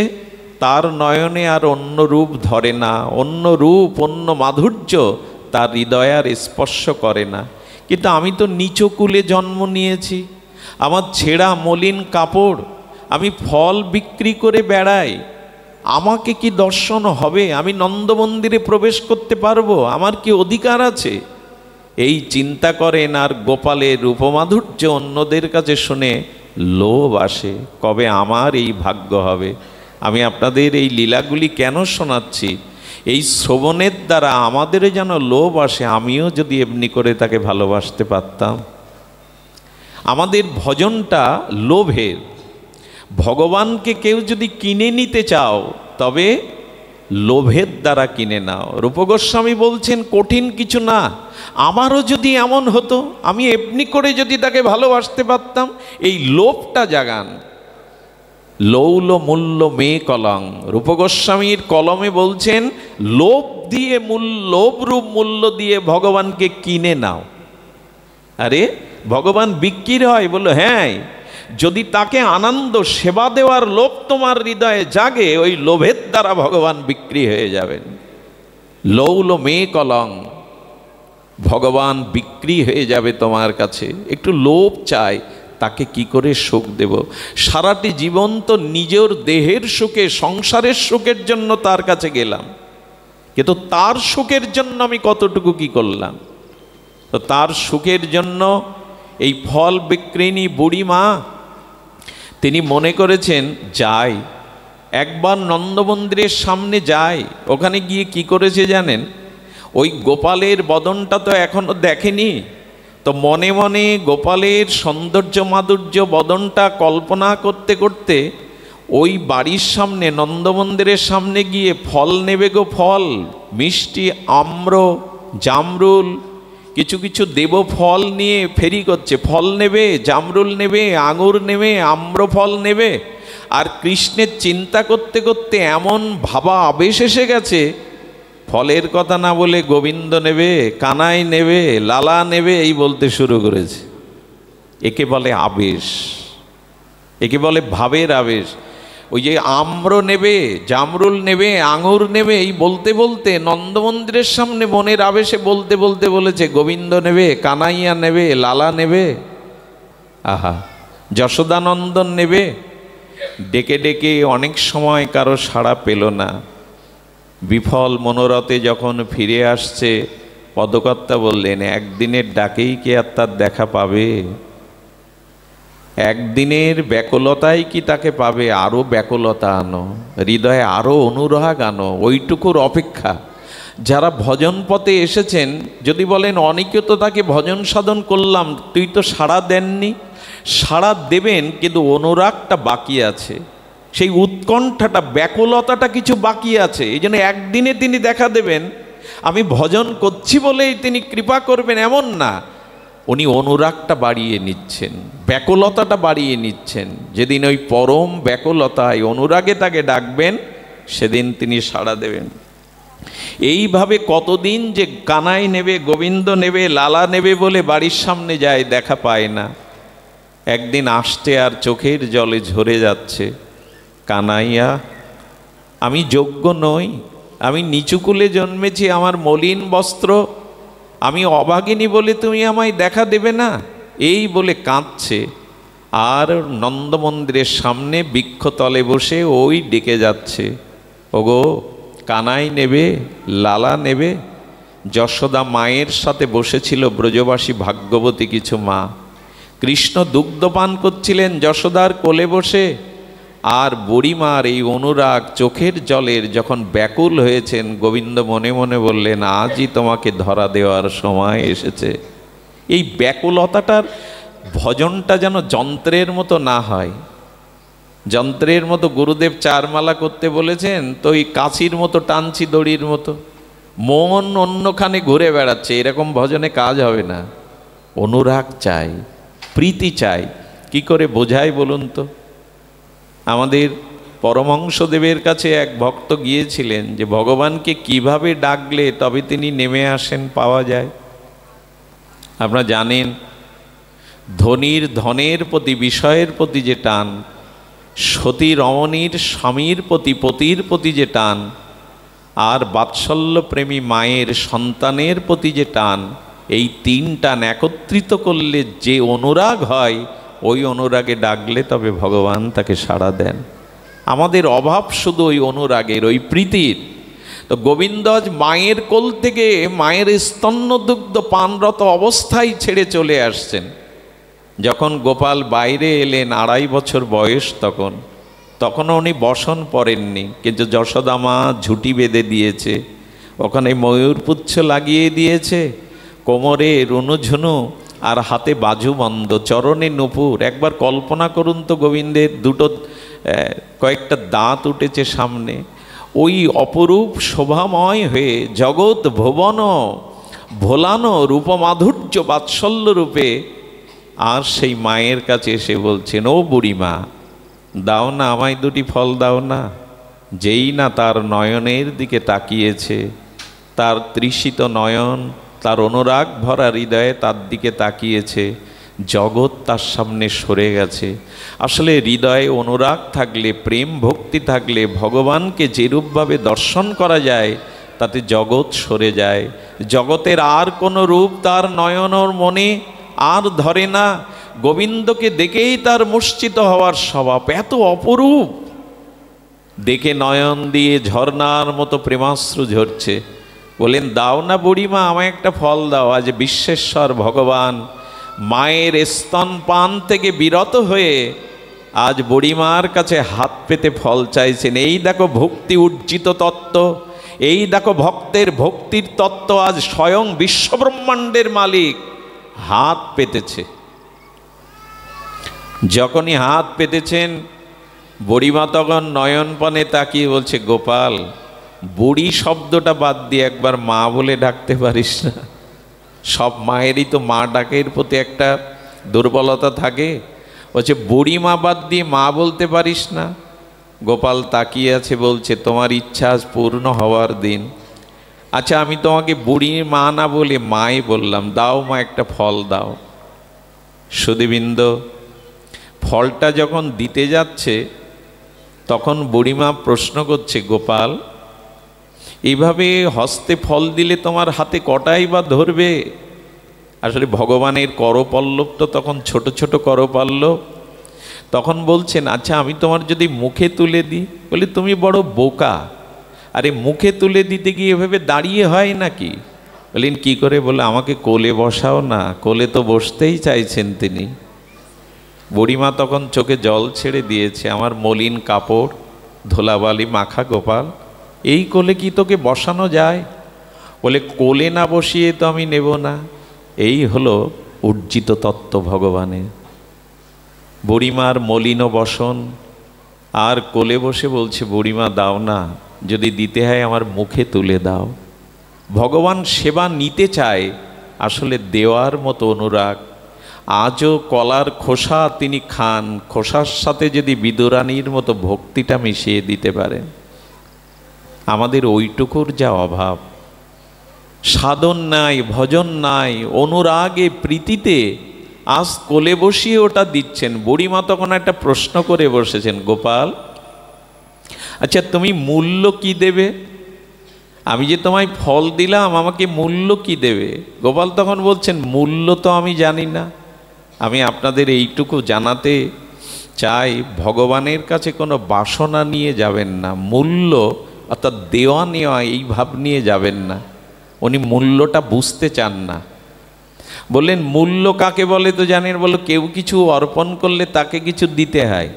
তার নয়নে আর অন্য রূপ ধরে না, অন্য রূপ অন্য মাধুর্য তার হৃদয় আর স্পর্শ করে না। কিন্তু আমি তো নিচু কুলে জন্ম নিয়েছি, আমার ছেঁড়া মলিন কাপড়, আমি ফল বিক্রি করে বেড়াই, আমাকে কি দর্শন হবে? আমি নন্দমন্দিরে প্রবেশ করতে পারবো? আমার কি অধিকার আছে? এই চিন্তা করেন, আর গোপালের রূপমাধুর্য অন্যদের কাছে শুনে লোভ আসে, কবে আমার এই ভাগ্য হবে। আমি আপনাদের এই লীলাগুলি কেন শোনাচ্ছি? এই শ্রবণের দ্বারা আমাদের যেন লোভ আসে, আমিও যদি এমনি করে তাকে ভালোবাসতে পারতাম। আমাদের ভজনটা লোভের। ভগবানকে কেউ যদি কিনে নিতে চাও, তবে লোভের দ্বারা কিনে নাও। রূপ গোস্বামী বলছেন কঠিন কিছু না, আমারও যদি এমন হতো, আমি এমনি করে যদি তাকে ভালোবাসতে পারতাম, এই লোভটা জাগান। লৌল মূল্য মে কলং, রূপ গোস্বামীর কলমে বলছেন লোভ দিয়ে লোভ রূপ মূল্য দিয়ে ভগবানকে কিনে নাও। আরে ভগবান বিক্রির হয়? বললো হ্যাঁ, যদি তাকে আনন্দ সেবা দেওয়ার লোভ তোমার হৃদয়ে জাগে, ওই লোভের দ্বারা ভগবান বিক্রি হয়ে যাবেন। লৌল মে কলং, ভগবান বিক্রি হয়ে যাবে তোমার কাছে। একটু লোভ চাই, তাকে কি করে সুখ দেব? সারাটি জীবন তো নিজের দেহের সুখে, সংসারের সুখের জন্য তার কাছে গেলাম, কিন্তু তার সুখের জন্য আমি কতটুকু কি করলাম? তো তার সুখের জন্য এই ফল বিক্রিনী বুড়ি মা তিনি মনে করেছেন যাই, একবার নন্দমন্দিরের সামনে যাই। ওখানে গিয়ে কি করেছে জানেন? ওই গোপালের বদনটা তো এখনো দেখেনি, তো মনে মনে গোপালের সৌন্দর্য মাধুর্য বদনটা কল্পনা করতে করতে ওই বাড়ির সামনে, নন্দমন্দিরের সামনে গিয়ে ফল নেবে গো, ফল, মিষ্টি, আম্র, জামরুল, কিছু কিছু দেব ফল নিয়ে ফেরি করছে। ফল নেবে, জামরুল নেবে, আঙুর নেবে, আম্র ফল নেবে। আর কৃষ্ণের চিন্তা করতে করতে এমন ভাবা আবেশ এসে গেছে, ফলের কথা না বলে গোবিন্দ নেবে, কানাই নেবে, লালা নেবে, এই বলতে শুরু করেছে। একে বলে আবেশ, একে বলে ভাবের আবেশ। ওই যে আম্র নেবে, জামরুল নেবে, আঙুর নেবে, এই বলতে বলতে নন্দমন্দিরের সামনে মনের আবেশে বলতে বলতে বলেছে গোবিন্দ নেবে, কানাইয়া নেবে, লালা নেবে, আহা যশোদানন্দন নেবে। ডেকে ডেকে অনেক সময় কারো সাড়া পেল না। বিফল মনোরথে যখন ফিরে আসছে, পদকর্তা বললেন একদিনের ডাকেই কি আর তার দেখা পাবে? একদিনের ব্যাকুলতাই কি তাকে পাবে? আরও ব্যাকুলতা আনো, হৃদয়ে আরও অনুরাগ আনো, ওইটুকুর অপেক্ষা। যারা ভজন পথে এসেছেন, যদি বলেন অনেকে তো তাকে ভজন সাধন করলাম, তুই তো সাড়া দেননি, সাড়া দেবেন, কিন্তু অনুরাগটা বাকি আছে, সেই উৎকণ্ঠাটা, ব্যাকুলতাটা কিছু বাকি আছে। এই জন্য একদিনে তিনি দেখা দেবেন, আমি ভজন করছি বলেই তিনি কৃপা করবেন এমন না, উনি অনুরাগটা বাড়িয়ে নিচ্ছেন, ব্যাকুলতাটা বাড়িয়ে নিচ্ছেন। যেদিন ওই পরম ব্যাকুলতায় অনুরাগে তাকে ডাকবেন, সেদিন তিনি সাড়া দেবেন। এইভাবে কতদিন যে কানাই নেবে, গোবিন্দ নেবে, লালা নেবে বলে বাড়ির সামনে যায়, দেখা পায় না। একদিন আসতে আর চোখের জলে ঝরে যাচ্ছে, কানাইয়া আমি যোগ্য নই, আমি নিচুকুলে জন্মেছি, আমার মলিন বস্ত্র, আমি অভাগিনী বলে তুমি আমায় দেখা দেবে না, এই বলে কাঁদছে। আর নন্দমন্দিরের সামনে বৃক্ষতলে বসে ওই ডেকে যাচ্ছে, ওগো কানাই নেবে, লালা নেবে। যশোদা মায়ের সাথে বসেছিল ব্রজবাসী ভাগ্যবতী কিছু মা, কৃষ্ণ দুগ্ধপান করছিলেন যশোদার কোলে বসে। আর বুড়িমার এই অনুরাগ চোখের জলের যখন ব্যাকুল হয়েছেন, গোবিন্দ মনে মনে বললেন আজই তোমাকে ধরা দেওয়ার সময় এসেছে। এই ব্যাকুলতাটার ভজনটা যেন যন্ত্রের মতো না হয়। যন্ত্রের মতো গুরুদেব চারমালা করতে বলেছেন, তো এই কাছির মতো টানছি, দড়ির মতো, মন অন্যখানে ঘুরে বেড়াচ্ছে, এরকম ভজনে কাজ হবে না। অনুরাগ চাই, প্রীতি চাই। কি করে বোঝাই বলুন তো? আমাদের পরমহংসদেবের কাছে এক ভক্ত গিয়েছিলেন যে ভগবানকে কিভাবে ডাকলে তবে তিনি নেমে আসেন, পাওয়া যায়। আপনারা জানেন, ধনীর ধনের প্রতি, বিষয়ের প্রতি যে টান, সতী রমণীর স্বামীর প্রতি, পতির প্রতি যে টান, আর বাৎসল্য প্রেমী মায়ের সন্তানের প্রতি যে টান, এই তিন টান একত্রিত করলে যে অনুরাগ হয়, ওই অনুরাগে ডাকলে তবে ভগবান তাকে সাড়া দেন। আমাদের অভাব শুধু ওই অনুরাগের, ওই প্রীতির। তো গোবিন্দ আজ মায়ের কোল থেকে মায়ের স্তন্যদুগ্ধ পানরত অবস্থায় ছেড়ে চলে আসছেন। যখন গোপাল বাইরে এলেন, 2.5 বছর বয়স, তখনও উনি বসন পরেননি, কিন্তু যশোদা মা ঝুঁটি বেঁধে দিয়েছে, ওখানে ময়ূরপুচ্ছ লাগিয়ে দিয়েছে, কোমরে রুনুঝুনু আর হাতে বাজুবন্ধ, চরণে নূপুর। একবার কল্পনা করুন তো, গোবিন্দের দুটো কয়েকটা দাঁত উঠেছে সামনে, ওই অপরূপ শোভাময় হয়ে জগৎ ভুবন ভোলানো রূপমাধুর্য বাৎসল্য রূপে। আর সেই মায়ের কাছে এসে বলছেন, ও বুড়িমা, দাও না আমায় দুটি ফল দাও না। যেই না তার নয়নের দিকে তাকিয়েছে, তার তৃষিত নয়ন, তার অনুরাগ ভরা হৃদয়ে তার দিকে তাকিয়েছে, জগৎ তার সামনে সরে গেছে। আসলে হৃদয়ে অনুরাগ থাকলে, প্রেম ভক্তি থাকলে ভগবানকে যেরূপভাবে দর্শন করা যায়, তাতে জগৎ সরে যায়। জগতের আর কোনো রূপ তার নয়নর মনে আর ধরে না। গোবিন্দকে দেখেই তার মূর্ছিত হওয়ার স্বভাব, এত অপরূপ। দেখে নয়ন দিয়ে ঝর্ণার মতো প্রেমাশ্রু ঝরছে। বলেন, দাও না বুড়িমা, আমায় একটা ফল দাও। আজ বিশ্বেশ্বর ভগবান মায়ের স্তনপান থেকে বিরত হয়ে আজ বুড়িমার কাছে হাত পেতে ফল চাইছেন। এই দেখো ভক্তি উজ্জিত তত্ত্ব, এই দেখো ভক্তের ভক্তির তত্ত্ব। আজ স্বয়ং বিশ্বব্রহ্মাণ্ডের মালিক হাত পেতেছে। যখনই হাত পেতেছেন, বুড়িমা তখন নয়নপানে তাকিয়ে বলছে, গোপাল, বুড়ি শব্দটা বাদ দিয়ে একবার মা বলে ডাকতে পারিস না? সব মায়েরই তো মা ডাকের প্রতি একটা দুর্বলতা থাকে। বলছে, বুড়িমা বাদ দিয়ে মা বলতে পারিস না? গোপাল তাকিয়ে আছে, বলছে, তোমার ইচ্ছা আজ পূর্ণ হওয়ার দিন। আচ্ছা, আমি তোমাকে বুড়ির মা না বলে মাই বললাম, দাও মা, একটা ফল দাও। সুধীবৃন্দ, ফলটা যখন দিতে যাচ্ছে, তখন বুড়িমা প্রশ্ন করছে, গোপাল, এইভাবে হস্তে ফল দিলে তোমার হাতে কটাই বা ধরবে? আসলে ভগবানের করপল্লব তো তখন ছোট ছোট করপল্লব। তখন বলছেন, আচ্ছা, আমি তোমার যদি মুখে তুলে দিই? বলে, তুমি বড় বোকা। আরে মুখে তুলে দিতে গিয়ে এভাবে দাঁড়িয়ে হয় নাকি? বলেন, কি করে? বলে, আমাকে কোলে বসাও না। কোলে তো বসতেই চাইছেন তিনি। বুড়িমা তখন চোখে জল ছেড়ে দিয়েছে, আমার মলিন কাপড় ধুলাবালি মাখা গোপাল, এই কোলে কি তোকে বসানো যায়? বলে, কোলে না বসিয়ে তো আমি নেব না। এই হলো উজ্জিত তত্ত্ব ভগবানের। বুড়িমার মলিন বসন আর কোলে বসে বলছে, বুড়িমা দাও না, যদি দিতে হয় আমার মুখে তুলে দাও। ভগবান সেবা নিতে চায়, আসলে দেওয়ার মতো অনুরাগ। আজও কলার খোসা তিনি খান, খোসার সাথে যদি বিদুরানীর মতো ভক্তিটা মিশিয়ে দিতে পারেন। আমাদের ওইটুকুর যা অভাব, সাধন নাই, ভজন নাই, অনুরাগে প্রীতিতে আজ কোলে বসিয়ে ওটা দিচ্ছেন। বুড়িমা তখন একটা প্রশ্ন করে বসেছেন, গোপাল, আচ্ছা তুমি মূল্য কি দেবে? আমি যে তোমায় ফল দিলাম, আমাকে মূল্য কি দেবে? গোপাল তখন বলছেন, মূল্য তো আমি জানি না। আমি আপনাদের এইটুকু জানাতে চাই, ভগবানের কাছে কোনো বাসনা নিয়ে যাবেন না। মূল্য অর্থাৎ দেওয়া নেওয়া এই ভাব নিয়ে যাবেন না। উনি মূল্যটা বুঝতে চান না। বললেন, মূল্য কাকে বলে তো জানেন? বললো, কেউ কিছু অর্পণ করলে তাকে কিছু দিতে হয়।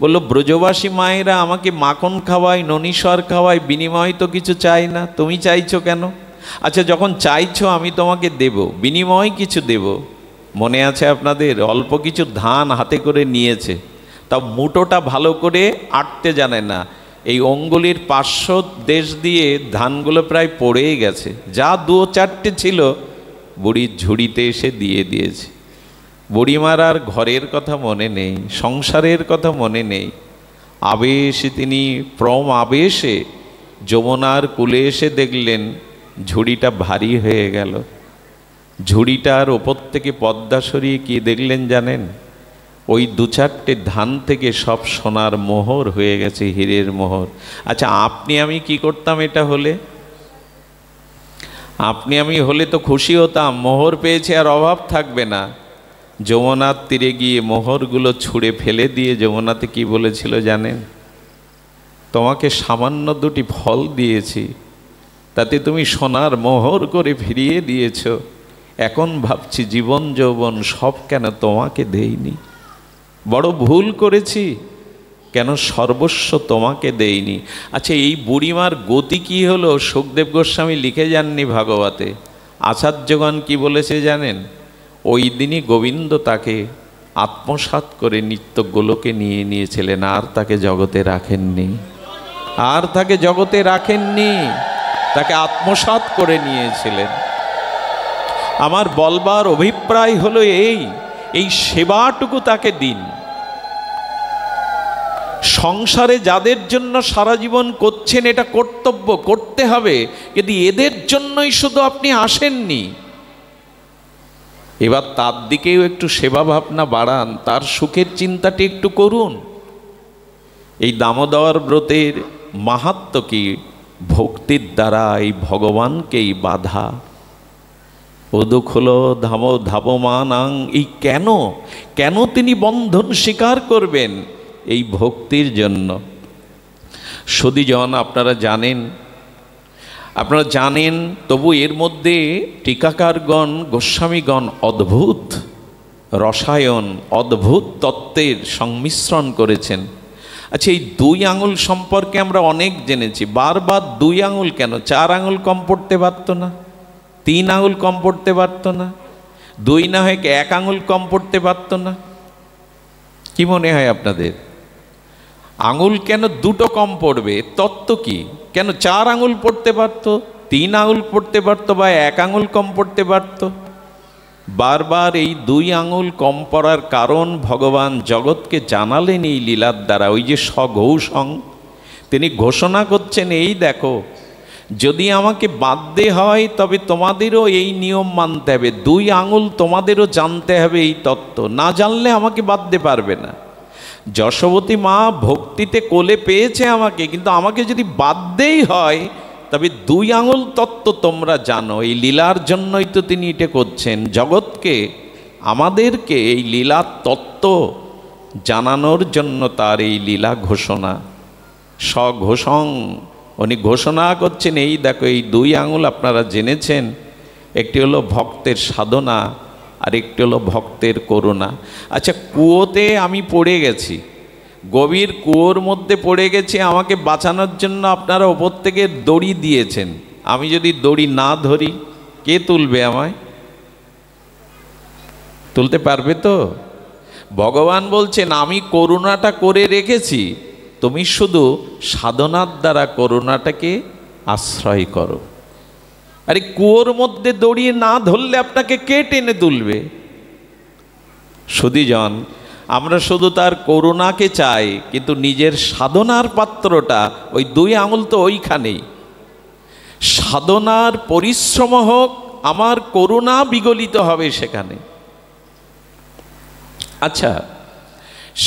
বললো, ব্রজবাসী মায়েরা আমাকে মাখন খাওয়ায়, ননীশ্বর খাওয়ায়, বিনিময় তো কিছু চাই না। তুমি চাইছো কেন? আচ্ছা, যখন চাইছো আমি তোমাকে দেব, বিনিময় কিছু দেব। মনে আছে আপনাদের? অল্প কিছু ধান হাতে করে নিয়েছে, তাও মুঠোটা ভালো করে আটতে জানে না। এই অঙ্গুলির 500 দেশ দিয়ে ধানগুলো প্রায় পড়েই গেছে। যা 2-4টে ছিল বুড়ির ঝুড়িতে এসে দিয়ে দিয়েছে। বুড়িমার আর ঘরের কথা মনে নেই, সংসারের কথা মনে নেই। আবেশে তিনি আবেশে যমুনার কূলে এসে দেখলেন ঝুড়িটা ভারী হয়ে গেল। ঝুড়িটার ওপর থেকে পর্দা সরিয়ে কি দেখলেন জানেন? ওই 2-4টে ধান থেকে সব সোনার মোহর হয়ে গেছে, হীরের মোহর। আচ্ছা, আপনি আমি কি করতাম এটা হলে? আপনি আমি হলে তো খুশি হতাম, মোহর পেয়েছে, আর অভাব থাকবে না। যমুনার তীরে গিয়ে মোহরগুলো ছুঁড়ে ফেলে দিয়ে যমুনাতে কি বলেছিল জানেন? তোমাকে সামান্য 2টি ফল দিয়েছি, তাতে তুমি সোনার মোহর করে ফিরিয়ে দিয়েছ। এখন ভাবছি জীবন যৌবন সব কেন তোমাকে দেইনি, বড় ভুল করেছি, কেন সর্বস্ব তোমাকে দেইনি। আচ্ছা, এই বুড়িমার গতি কি হলো? সুখদেব গোস্বামী লিখে যাননি ভাগবতে, আচার্যগণ কি বলেছে জানেন? ওই দিনই গোবিন্দ তাকে আত্মসাৎ করে নিত্য গোলকে নিয়ে নিয়েছিলেন, আর তাকে জগতে রাখেননি, আর তাকে জগতে রাখেননি, তাকে আত্মসাৎ করে নিয়েছিলেন। আমার বলবার অভিপ্রায় হলো এই সেবাটুকু তাকে দিন। সংসারে যাদের জন্য সারা জীবন করছেন, এটা কর্তব্য, করতে হবে, কিন্তু এদের জন্যই শুধু আপনি আসেননি। এবার তার দিকেও একটু সেবা ভাবনা বাড়ান, তার সুখের চিন্তাটি একটু করুন। এই দামোদর ব্রতের মাহাত্ম্য কি? ভক্তির দ্বারা এই ভগবানকেই বাধা। ওদুখল ধাবমানাং, এই কেন তিনি বন্ধন স্বীকার করবেন? এই ভক্তির জন্য। সদীজন আপনারা জানেন, তবু এর মধ্যে টিকাকারগণ, গোস্বামীগণ অদ্ভুত রসায়ন, অদ্ভুত তত্ত্বের সংমিশ্রণ করেছেন। আচ্ছা, এই 2 আঙুল সম্পর্কে আমরা অনেক জেনেছি। বারবার 2 আঙুল কেন? 4 আঙুল কম পড়তে পারতো না? 3 আঙুল কম পড়তে পারতো না? 2 না হয় 1 আঙুল কম পড়তে পারতো না? কি মনে হয় আপনাদের? আঙুল কেন 2টো কম পড়বে? তত্ত্ব কি? কেন 4 আঙুল পড়তে পারতো, 3 আঙুল পড়তে পারতো, বা 1 আঙুল কম পড়তে পারতো? বারবার এই 2 আঙুল কম পড়ার কারণ ভগবান জগৎকে জানালেন এই লীলার দ্বারা। ওই যে স্বঘোষং, তিনি ঘোষণা করছেন, এই দেখো, যদি আমাকে বাধ্য হয় তবে তোমাদেরও এই নিয়ম মানতে হবে, 2 আঙুল তোমাদেরও জানতে হবে এই তত্ত্ব, না জানলে আমাকে বাঁধতে পারবে না। যশোবতী মা ভক্তিতে কোলে পেয়েছে আমাকে, কিন্তু আমাকে যদি বাধ্যই হয় তবে 2 আঙুল তত্ত্ব তোমরা জানো। এই লীলার জন্যই তো তিনি এটা করছেন, জগৎকে, আমাদেরকে এই লীলার তত্ত্ব জানানোর জন্য তার এই লীলা ঘোষণা। স্বঘোষং, উনি ঘোষণা করছেন, এই দেখো, এই 2 আঙুল আপনারা জেনেছেন, একটি হলো ভক্তের সাধনা, আর একটি হলো ভক্তের করুণা। আচ্ছা, কুয়োতে আমি পড়ে গেছি, গভীর কুয়োর মধ্যে পড়ে গেছি, আমাকে বাঁচানোর জন্য আপনারা ওপর থেকে দড়ি দিয়েছেন। আমি যদি দড়ি না ধরি, কে তুলবে আমায়? তুলতে পারবে তো? ভগবান বলছেন, আমি করুণাটা করে রেখেছি, তুমি শুধু সাধনার দ্বারা করুণাটাকে আশ্রয় করো। আরে কুয়োর মধ্যে দড়িয়ে না ধরলে আপনাকে কে টেনে তুলবে? সুধীজন, আমরা শুধু তার করুণাকে চাই, কিন্তু নিজের সাধনার পাত্রটা, ওই 2 আঙুল তো ওইখানেই। সাধনার পরিশ্রম হোক, আমার করুণা বিগলিত হবে সেখানে। আচ্ছা,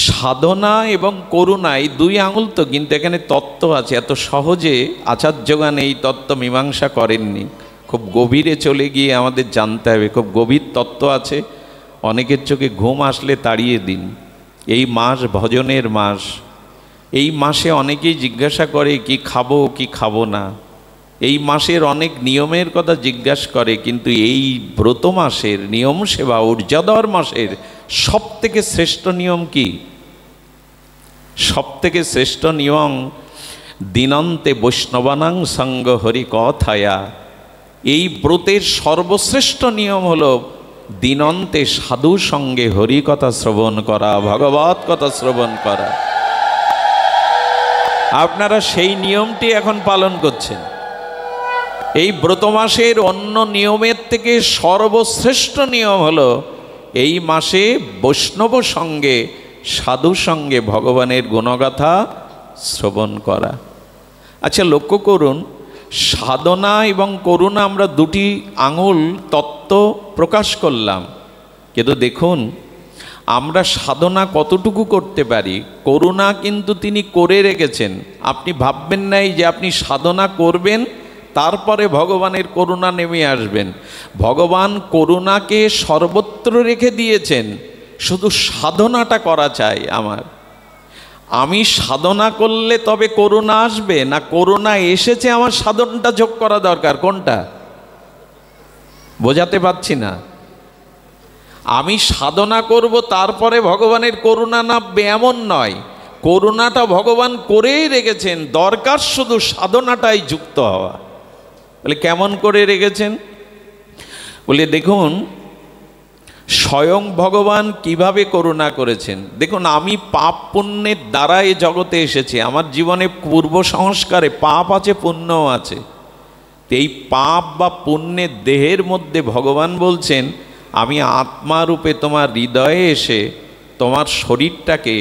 সাধনা এবং করুণা, এই 2 আঙুল তো, কিন্তু এখানে তত্ত্ব আছে। এত সহজে আচার্যগণ এই তত্ত্ব মীমাংসা করেননি, খুব গভীরে চলে গিয়ে আমাদের জানতে হবে, খুব গভীর তত্ত্ব আছে। অনেকের চোখে ঘুম আসলে তাড়িয়ে দিন। এই মাস ভজনের মাস, এই মাসে অনেকেই জিজ্ঞাসা করে কি খাবো কি খাবো না। এই মাসের অনেক নিয়মের কথা জিজ্ঞাসা করে, কিন্তু এই ব্রত মাসের নিয়ম সেবা, ঊর্ধ্বধর মাসের সবথেকে শ্রেষ্ঠ নিয়ম কি? সবথেকে শ্রেষ্ঠ নিয়ম, দিনন্তে বৈষ্ণবানাং সঙ্গ হরি কথায়া। এই ব্রতের সর্বশ্রেষ্ঠ নিয়ম হলো দিনন্তে সাধু সঙ্গে হরি কথা শ্রবণ করা, ভগবত কথা শ্রবণ করা। আপনারা সেই নিয়মটি এখন পালন করছেন। এই ব্রত মাসের অন্য নিয়মের থেকে সর্বশ্রেষ্ঠ নিয়ম হলো এই মাসে বৈষ্ণব সঙ্গে, সাধু সঙ্গে ভগবানের গুণগাথা শ্রবণ করা। আচ্ছা, লক্ষ্য করুন, সাধনা এবং করুণা আমরা দুটি আঙুল তত্ত্ব প্রকাশ করলাম, কিন্তু দেখুন আমরা সাধনা কতটুকু করতে পারি, করুণা কিন্তু তিনি করে রেখেছেন। আপনি ভাববেন নাই যে আপনি সাধনা করবেন তারপরে ভগবানের করুণা নেমে আসবেন। ভগবান করুণাকে সর্বত্র রেখে দিয়েছেন, শুধু সাধনাটা করা চাই আমার। আমি সাধনা করলে তবে করুণা আসবে, না করুণা এসেছে আমার সাধনটা যোগ করা দরকার? কোনটা বোঝাতে পারছি না। আমি সাধনা করব তারপরে ভগবানের করুণা নামবে এমন নয়, করুণাটা ভগবান করেই রেখেছেন, দরকার শুধু সাধনাটাই যুক্ত হওয়া। বলে কেমন করে রেখেছেন? বলে দেখুন স্বয়ং ভগবান কিভাবে করুণা করেছেন। দেখুন, আমি পাপ পুণ্যের দ্বারা এ জগতে এসেছি, আমার জীবনে পূর্ব সংস্কারে পাপ আছে পুণ্যও আছে। এই পাপ বা পুণ্যের দেহের মধ্যে ভগবান বলছেন আমি আত্মারূপে তোমার হৃদয়ে এসে তোমার শরীরটাকে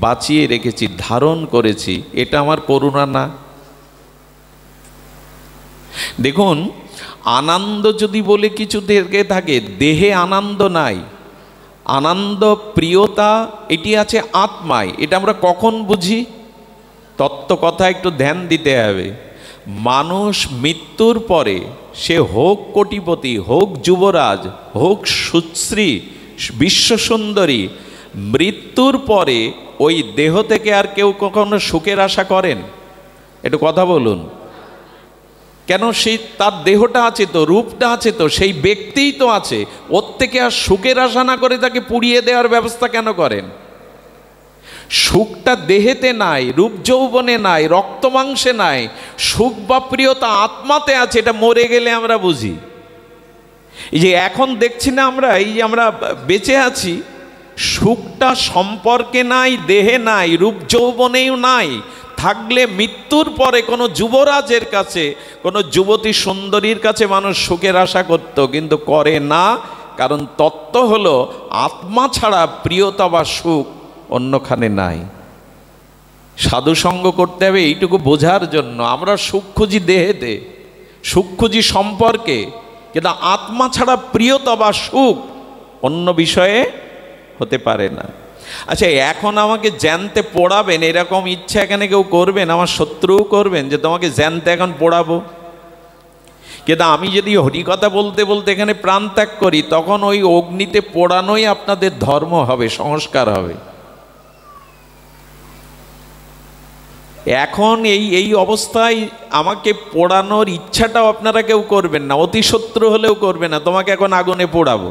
বাঁচিয়ে রেখেছি, ধারণ করেছি, এটা আমার করুণা না? দেখুন, আনন্দ যদি বলে কিছু থেকে থাকে, দেহে আনন্দ নাই, আনন্দ প্রিয়তা এটি আছে আত্মায়। এটা আমরা কখন বুঝি? তত্ত্ব কথা একটু ধ্যান দিতে হবে। মানুষ মৃত্যুর পরে, সে হোক কোটিপতি, হোক যুবরাজ, হোক সুশ্রী বিশ্বসুন্দরী, মৃত্যুর পরে ওই দেহ থেকে আর কেউ কখনো সুখের আশা করেন? একটু কথা বলুন। কেন? সেই তার দেহটা আছে তো, রূপটা আছে তো, সেই ব্যক্তিই তো আছে, ওর থেকে আর সুখের আশা না করে তাকে পুড়িয়ে দেওয়ার ব্যবস্থা কেন করেন? সুখটা দেহেতে নাই, রূপ যৌবনে নাই, রক্ত মাংসে নাই, সুখ বা প্রিয়তা আত্মাতে আছে। এটা মরে গেলে আমরা বুঝি। এই যে এখন দেখছি না আমরা, এই যে আমরা বেঁচে আছি, সুখটা সম্পর্কে নাই, দেহে নাই, রূপ যৌবনেও নাই। থাকলে মৃত্যুর পরে কোনো যুবরাজের কাছে, কোনো যুবতী সুন্দরীর কাছে মানুষ সুখের আশা করত, কিন্তু করে না। কারণ তত্ত্ব হলো আত্মা ছাড়া প্রিয়তা বা সুখ অন্যখানে নাই। সাধুসঙ্গ করতে হবে এইটুকু বোঝার জন্য। আমরা সুখ খুঁজি দেহেতে, সুখ খুঁজি সম্পর্কে, কিন্তু আত্মা ছাড়া প্রিয়তা বা সুখ অন্য বিষয়ে হতে পারে না। আচ্ছা, এখন আমাকে জ্যানতে পড়াবেন এরকম ইচ্ছা এখানে কেউ করবেন? আমার শত্রুও করবেন যে তোমাকে জ্যানতে এখন পড়াবো। কিন্তু আমি যদি হরিকথা বলতে বলতে এখানে প্রাণ ত্যাগ করি, তখন ওই অগ্নিতে পোড়ানোই আপনাদের ধর্ম হবে, সংস্কার হবে। এখন এই অবস্থায় আমাকে পোড়ানোর ইচ্ছাটাও আপনারা কেউ করবেন না, অতি শত্রু হলেও করবে না, তোমাকে এখন আগুনে পোড়াবো।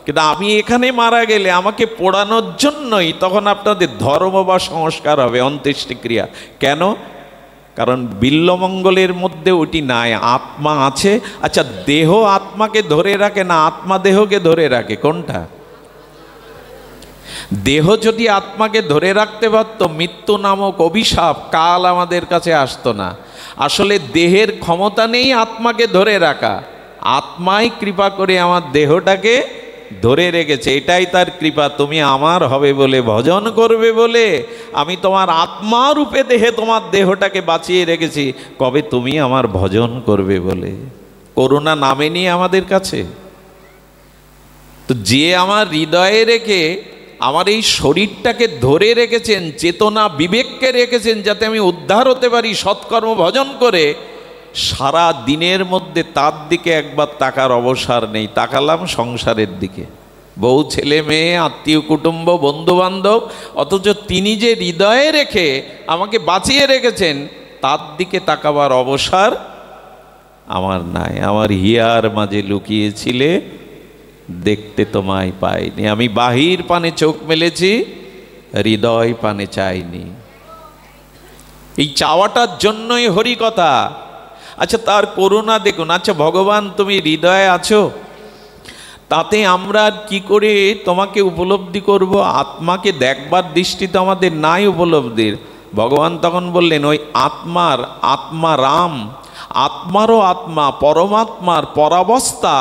কিন্তু আমি এখানে মারা গেলে আমাকে পোড়ানোর জন্যই তখন আপনাদের ধর্ম বা সংস্কার হবে, অন্ত্যেষ্টিক্রিয়া। কেন? কারণ বিল্বমঙ্গলের মধ্যে ওটি নাই, আত্মা আছে। আচ্ছা, দেহ আত্মাকে ধরে রাখে না, আত্মা দেহকে ধরে রাখে? কোনটা? দেহ যদি আত্মাকে ধরে রাখতে পারত, মৃত্যু নামক অভিশাপ কাল আমাদের কাছে আসতো না। আসলে দেহের ক্ষমতা নেই আত্মাকে ধরে রাখা, আত্মাই কৃপা করে আমার দেহটাকে ধরে রেখেছে। এটাই তার কৃপা। তুমি আমার হবে বলে, ভজন করবে বলে আমি তোমার আত্মা রূপে দেহে তোমার দেহটাকে বাঁচিয়ে রেখেছি, কবে তুমি আমার ভজন করবে বলে। করুণা নামেনি আমাদের কাছে। তো যে আমার হৃদয়ে রেখে আমার এই শরীরটাকে ধরে রেখেছেন, চেতনা বিবেককে রেখেছেন, যাতে আমি উদ্ধার হতে পারি সৎকর্ম ভজন করে, সারা দিনের মধ্যে তার দিকে একবার তাকার অবসর নেই। তাকালাম সংসারের দিকে, বউ ছেলে মেয়ে আত্মীয় কুটুম্ব বন্ধু বান্ধব, অথচ তিনি যে হৃদয়ে রেখে আমাকে বাঁচিয়ে রেখেছেন তার দিকে তাকাবার অবসর আমার নাই। আমার হিয়ার মাঝে লুকিয়েছিলে, দেখতে তোমায় পাইনি। আমি বাহির পানে চোখ মেলেছি, হৃদয় পানে চাইনি। এই চাওয়াটার জন্যই হরি কথা। আচ্ছা, তার করুণা দেখুন। আচ্ছা, ভগবান তুমি হৃদয়ে আছো, তাতে আমরা কি করে তোমাকে উপলব্ধি করব? আত্মাকে দেখবার দৃষ্টি তো আমাদের নাই উপলব্ধির। ভগবান তখন বললেন ওই আত্মা রাম, আত্মারও আত্মা, পরমাত্মার পরাবস্থা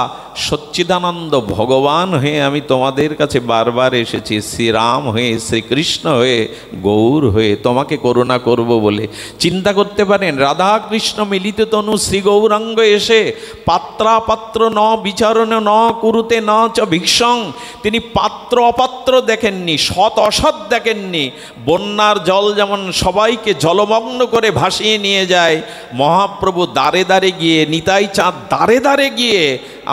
সচ্চিদানন্দ ভগবান হয়ে আমি তোমাদের কাছে বারবার এসেছি, শ্রীরাম হয়ে, শ্রীকৃষ্ণ হয়ে, গৌর হয়ে তোমাকে করুণা করব বলে। চিন্তা করতে পারেন, রাধা কৃষ্ণ মিলিত তনু শ্রী গৌরাঙ্গ এসে পাত্রাপাত্র ন বিচারণ ন কুরুতে ন চ ভিক্ষং, তিনি পাত্র অপাত্র দেখেননি, সৎ অসৎ দেখেননি। বন্যার জল যেমন সবাইকে জলমগ্ন করে ভাসিয়ে নিয়ে যায়, মহাপ্রভু দ্বারে দ্বারে গিয়ে, নিতাই চাঁদ দ্বারে দ্বারে গিয়ে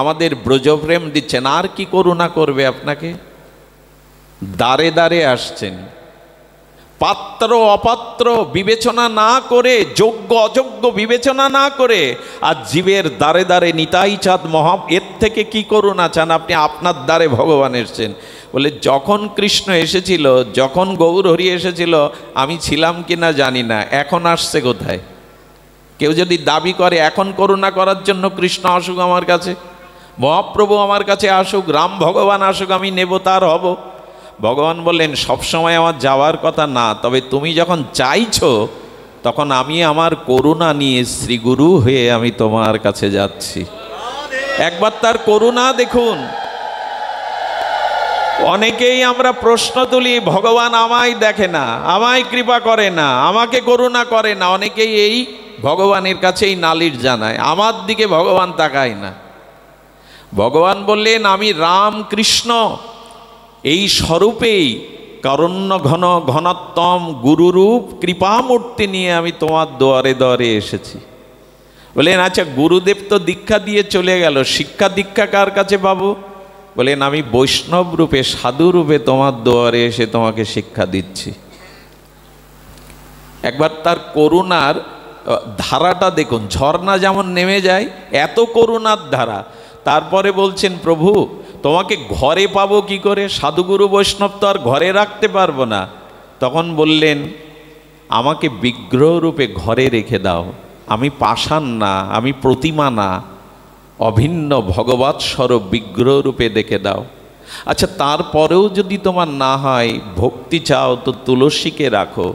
আমাদের ব্রজপ্রেম দিচ্ছেন। আর কি করুণা করবে আপনাকে? দ্বারে দ্বারে আসছেন, পাত্র অপাত্র বিবেচনা না করে, যোগ্য অযোগ্য বিবেচনা না করে, আর জীবের দ্বারে দ্বারে নিতাই চাঁদ মহা, এর থেকে কি করুণা চান আপনি? আপনার দ্বারে ভগবান এসছেন বলে। যখন কৃষ্ণ এসেছিল, যখন গৌর হরি এসেছিল, আমি ছিলাম কিনা জানি না, এখন আসছে কোথায়? কেউ যদি দাবি করে এখন করুণা করার জন্য কৃষ্ণ আসুক আমার কাছে, মহাপ্রভু আমার কাছে আসুক, রাম ভগবান আসুক, আমি নেব, তার হব। ভগবান বললেন সবসময় আমার যাওয়ার কথা না, তবে তুমি যখন চাইছো তখন আমি আমার করুণা নিয়ে শ্রীগুরু হয়ে আমি তোমার কাছে যাচ্ছি। একবার তার করুণা দেখুন। অনেকেই আমরা প্রশ্ন তুলি, ভগবান আমায় দেখে না, আমায় কৃপা করে না, আমাকে করুণা করে না। অনেকেই এই ভগবানের কাছেই নালিশ জানায়, আমার দিকে ভগবান তাকায় না। ভগবান বললেন আমি রাম কৃষ্ণ এই স্বরূপেই কারণ্য ঘন ঘনত্তম গুরুরূপ কৃপামূর্তি নিয়ে আমি তোমার দুয়ারে দুয়ারে এসেছি। বলেন আচ্ছা, গুরুদেব তো দীক্ষা দিয়ে চলে গেল, শিক্ষা দীক্ষা কার কাছে পাবো? বলেন আমি বৈষ্ণব রূপে, সাধু রূপে তোমার দুয়ারে এসে তোমাকে শিক্ষা দিচ্ছি। একবার তার করুণার ধারাটা দেখুন, ঝর্ণা যেমন নেমে যায়, এত করুণার ধারা। তারপরে বলছেন প্রভু তোমাকে ঘরে পাবো কি করে? সাধুগুরু বৈষ্ণব তো আর ঘরে রাখতে পারবো না। তখন বললেন আমাকে বিগ্রহ রূপে ঘরে রেখে দাও, আমি পাষাণ না, আমি প্রতিমা না, অভিন্ন ভগবৎ স্বরূপ বিগ্রহ রূপে দেখে দাও। আচ্ছা তারপরেও যদি তোমার না হয়, ভক্তি চাও তো তুলসীকে রাখো,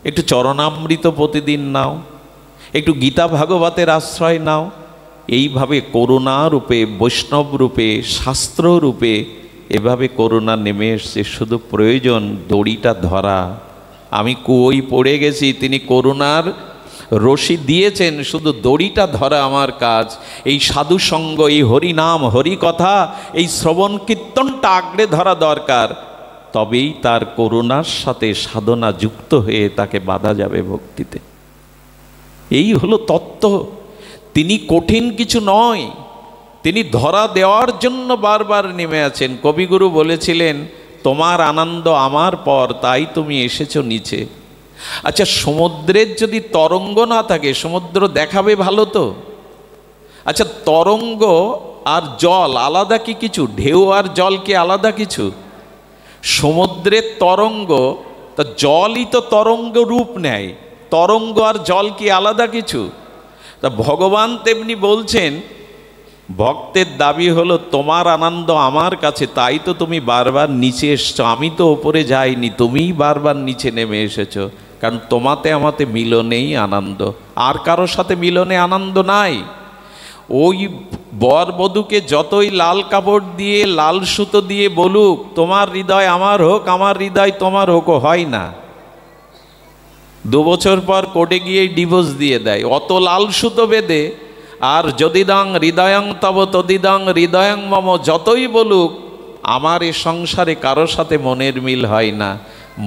একটু চরণামৃত প্রতিদিন নাও, একটু গীতা ভাগবতের আশ্রয় নাও। এইভাবে করুণা রূপে, বৈষ্ণব রূপে, শাস্ত্র রূপে এভাবে করুণা নেমে এসছে। শুধু প্রয়োজন দড়িটা ধরা। আমি কুয়োয় পড়ে গেছি, তিনি করুণার রশি দিয়েছেন, শুধু দড়িটা ধরা আমার কাজ। এই সাধুসঙ্গ, এই হরিনাম হরি কথা, এই শ্রবণ কীর্তনটা আঁকড়ে ধরা দরকার, তবেই তার করুণার সাথে সাধনা যুক্ত হয়ে তাকে বাঁধা যাবে ভক্তিতে। এই হলো তত্ত্ব। তিনি কঠিন কিছু নয়, তিনি ধরা দেওয়ার জন্য বারবার নেমে আছেন। কবিগুরু বলেছিলেন তোমার আনন্দ আমার পর, তাই তুমি এসেছো নিচে। আচ্ছা সমুদ্রের যদি তরঙ্গ না থাকে, সমুদ্র দেখাবে ভালো তো? আচ্ছা তরঙ্গ আর জল আলাদা কি কিছু? ঢেউ আর জল কি আলাদা কিছু? সমুদ্রের তরঙ্গ, তা জলই তো তরঙ্গ রূপ নেয়, তরঙ্গ আর জল কি আলাদা কিছু? তা ভগবান তেমনি বলছেন ভক্তের দাবি হলো তোমার আনন্দ আমার কাছে, তাই তো তুমি বারবার নিচে এসছো, আমি তো ওপরে যাইনি, তুমিই বারবার নিচে নেমে এসেছো। কারণ তোমাতে আমাতে মিলনেই আনন্দ, আর কারো সাথে মিলনে আনন্দ নাই। ওই বর বধূকে যতই লাল কাপড় দিয়ে, লাল সুতো দিয়ে বলুক তোমার হৃদয় আমার হোক, আমার হৃদয় তোমার হোক, হয় না। 2 বছর পর কোর্টে গিয়ে ডিভোর্স দিয়ে দেয়, অত লাল সুতো বেঁধে। আর যদিদং হৃদয়ং তব তদিদং হৃদয়ং মম, যতই বলুক আমার এ সংসারে কারো সাথে মনের মিল হয় না।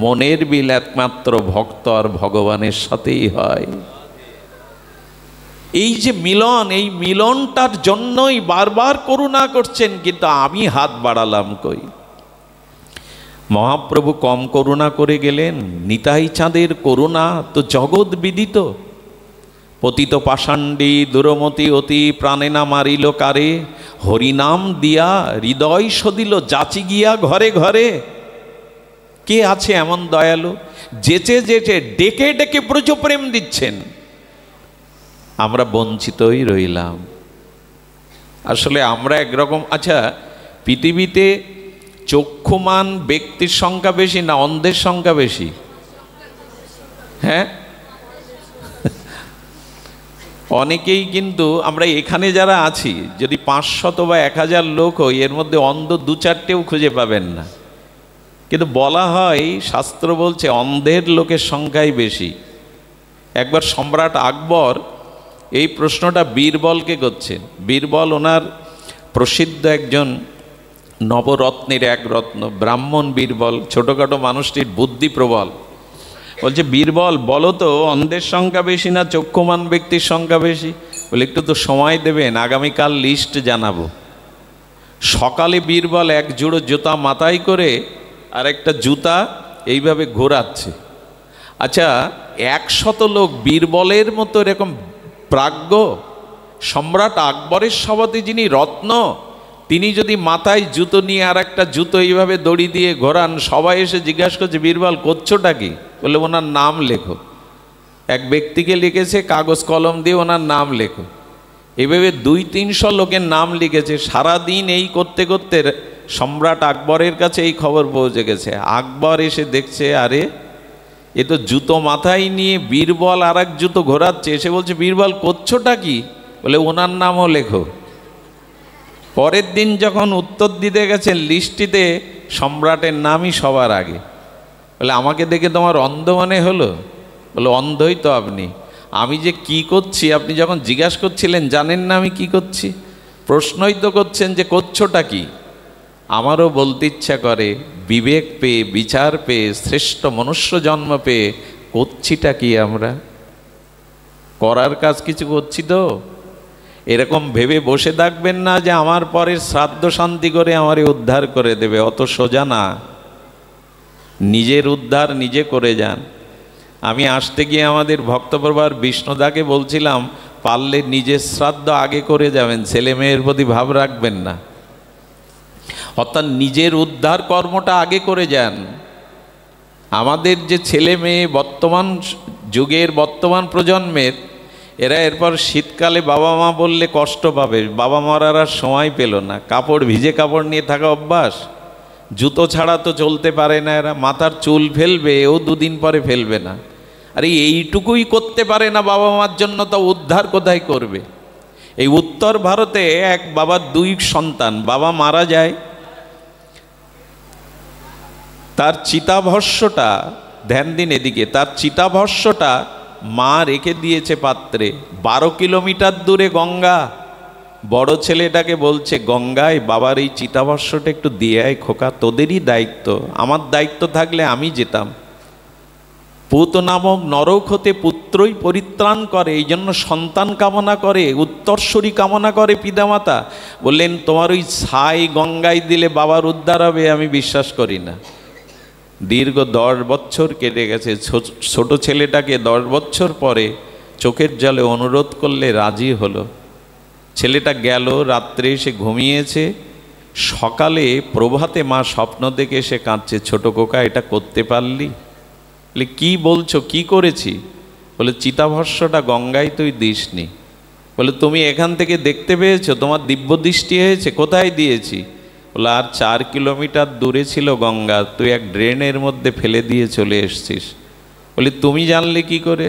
মনের মিল একমাত্র ভক্ত আর ভগবানের সাথেই হয়। এই যে মিলন, এই মিলনটার জন্যই বারবার করুণা করছেন, কিন্তু আমি হাত বাড়ালাম কই? মহাপ্রভু কম করুণা করে গেলেন? নিতাই চাঁদের করুণা তো জগৎ বিদিত। পতিত পাষাণ্ডী দুরমতি অতি প্রাণেনা মারিল কারে, হরিনাম দিয়া হৃদয় সদিল যাচি গিয়া ঘরে ঘরে। কে আছে এমন দয়ালু, যেচে যেচে ডেকে ডেকে ব্রজপ্রেম দিচ্ছেন? আমরা বঞ্চিতই রইলাম। আসলে আমরা একরকম, আচ্ছা পৃথিবীতে চক্ষুমান ব্যক্তির সংখ্যা বেশি না অন্ধের সংখ্যা বেশি? হ্যাঁ, অনেকেই কিন্তু আমরা এখানে যারা আছি যদি 500 বা 1000 লোক হই, এর মধ্যে অন্ধ 2-4টেও খুঁজে পাবেন না। কিন্তু বলা হয়, শাস্ত্র বলছে অন্ধের লোকের সংখ্যাই বেশি। একবার সম্রাট আকবর এই প্রশ্নটা বীরবলকে করছেন। বীরবল ওনার প্রসিদ্ধ একজন নবরত্নের এক রত্ন, ব্রাহ্মণ বীরবল, ছোটোখাটো মানুষটির বুদ্ধি প্রবল। বলছে, বীরবল বলো তো অন্ধের সংখ্যা বেশি না চক্ষুমান ব্যক্তির সংখ্যা বেশি? বলে একটু তো সময় দেবেন, আগামীকাল লিস্ট জানাবো। সকালে বীরবল এক জোড়ো জুতা মাথায় করে আর একটা জুতা এইভাবে ঘোরাচ্ছে। আচ্ছা, 100 লোক বীরবলের মতো এরকম প্রাজ্ঞ সম্রাট আকবরের সভাতে যিনি রত্ন, তিনি যদি মাথায় জুতো নিয়ে আর একটা জুতো এইভাবে দড়ি দিয়ে ঘোরান, সবাই এসে জিজ্ঞাসা করছে বীরবল করছোটা কি? বলে ওনার নাম লেখো। এক ব্যক্তিকে লিখেছে কাগজ কলম দিয়ে ওনার নাম লেখো। এভাবে 200-300 লোকের নাম লিখেছে। সারাদিন এই করতে করতে সম্রাট আকবরের কাছে এই খবর পৌঁছে গেছে। আকবর এসে দেখছে, আরে এ তো জুতো মাথায় নিয়ে বীরবল আর এক জুতো ঘোরাচ্ছে। এসে বলছে, বীরবল করছোটা কি? বলে ওনার নামও লেখো। পরের দিন যখন উত্তর দিতে গেছেন, লিস্টিতে সম্রাটের নামই সবার আগে। বলে আমাকে দেখে তোমার অন্ধ মনে হলো? বলে অন্ধই তো আপনি। আমি যে কি করছি আপনি যখন জিজ্ঞাসা করছিলেন জানেন না আমি কি করছি? প্রশ্নই তো করছেন যে করছোটা কি। আমারও বলতে ইচ্ছা করে, বিবেক পেয়ে, বিচার পেয়ে, শ্রেষ্ঠ মনুষ্য জন্ম পেয়ে করছিটা কি? আমরা করার কাজ কিছু করছি তো? এরকম ভেবে বসে থাকবেন না যে আমার পরের শ্রাদ্ধ শান্তি করে আমারে উদ্ধার করে দেবে, অত সোজা না। নিজের উদ্ধার নিজে করে যান। আমি আসতে গিয়ে আমাদের ভক্তপ্রভার বিষ্ণুদাকে বলছিলাম, পারলে নিজের শ্রাদ্ধ আগে করে যাবেন, ছেলে মেয়ের প্রতি ভাব রাখবেন না। অর্থাৎ নিজের উদ্ধার কর্মটা আগে করে যান। আমাদের যে ছেলে মেয়ে বর্তমান যুগের, বর্তমান প্রজন্মের, এরা এরপর শীতকালে বাবা মা বললে কষ্ট পাবে। বাবা মারার আর সময় পেল না। কাপড়, ভিজে কাপড় নিয়ে থাকা অভ্যাস। জুতো ছাড়া তো চলতে পারে না এরা। মাথার চুল ফেলবে, ও 2 দিন পরে ফেলবে না। আরে এইটুকুই করতে পারে না বাবা মার জন্য, তো উদ্ধার কোথায় করবে? এই উত্তর ভারতে এক বাবার 2 সন্তান, বাবা মারা যায়, তার চিতাভস্যটা, ধ্যান দিন এদিকে, তার চিতাভস্যটা মা রেখে দিয়েছে পাত্রে। 12 কিলোমিটার দূরে গঙ্গা। বড় ছেলেটাকে বলছে, গঙ্গায় বাবার এই চিতাভস্যটা একটু দিয়ে আয় খোকা, তোদেরই দায়িত্ব, আমার দায়িত্ব থাকলে আমি যেতাম। পুত নামক নরক হতে পুত্রই পরিত্রাণ করে, এই জন্য সন্তান কামনা করে, উত্তরসূরি কামনা করে পিতামাতা। বললেন, তোমার ওই ছাই গঙ্গায় দিলে বাবার উদ্ধার হবে আমি বিশ্বাস করি না। দীর্ঘ 10 বছর কেটে গেছে। ছোট ছেলেটাকে 10 বছর পরে চোখের জলে অনুরোধ করলে রাজি হলো। ছেলেটা গেল, রাত্রে এসে ঘুমিয়েছে। সকালে প্রভাতে মা স্বপ্ন দেখে এসে কাঁদছে, ছোট কোকা এটা করতে পারলি? বলে কি বলছো, কি করেছি? বলে চিতাভস্যটা গঙ্গায় তুই দিসনি। বলে তুমি এখান থেকে দেখতে পেয়েছো, তোমার দিব্য দৃষ্টি হয়েছে? কোথায় দিয়েছি? বলে আর 4 কিলোমিটার দূরে ছিল গঙ্গা, তুই এক ড্রেনের মধ্যে ফেলে দিয়ে চলে এসছিস। বলে তুমি জানলে কি করে?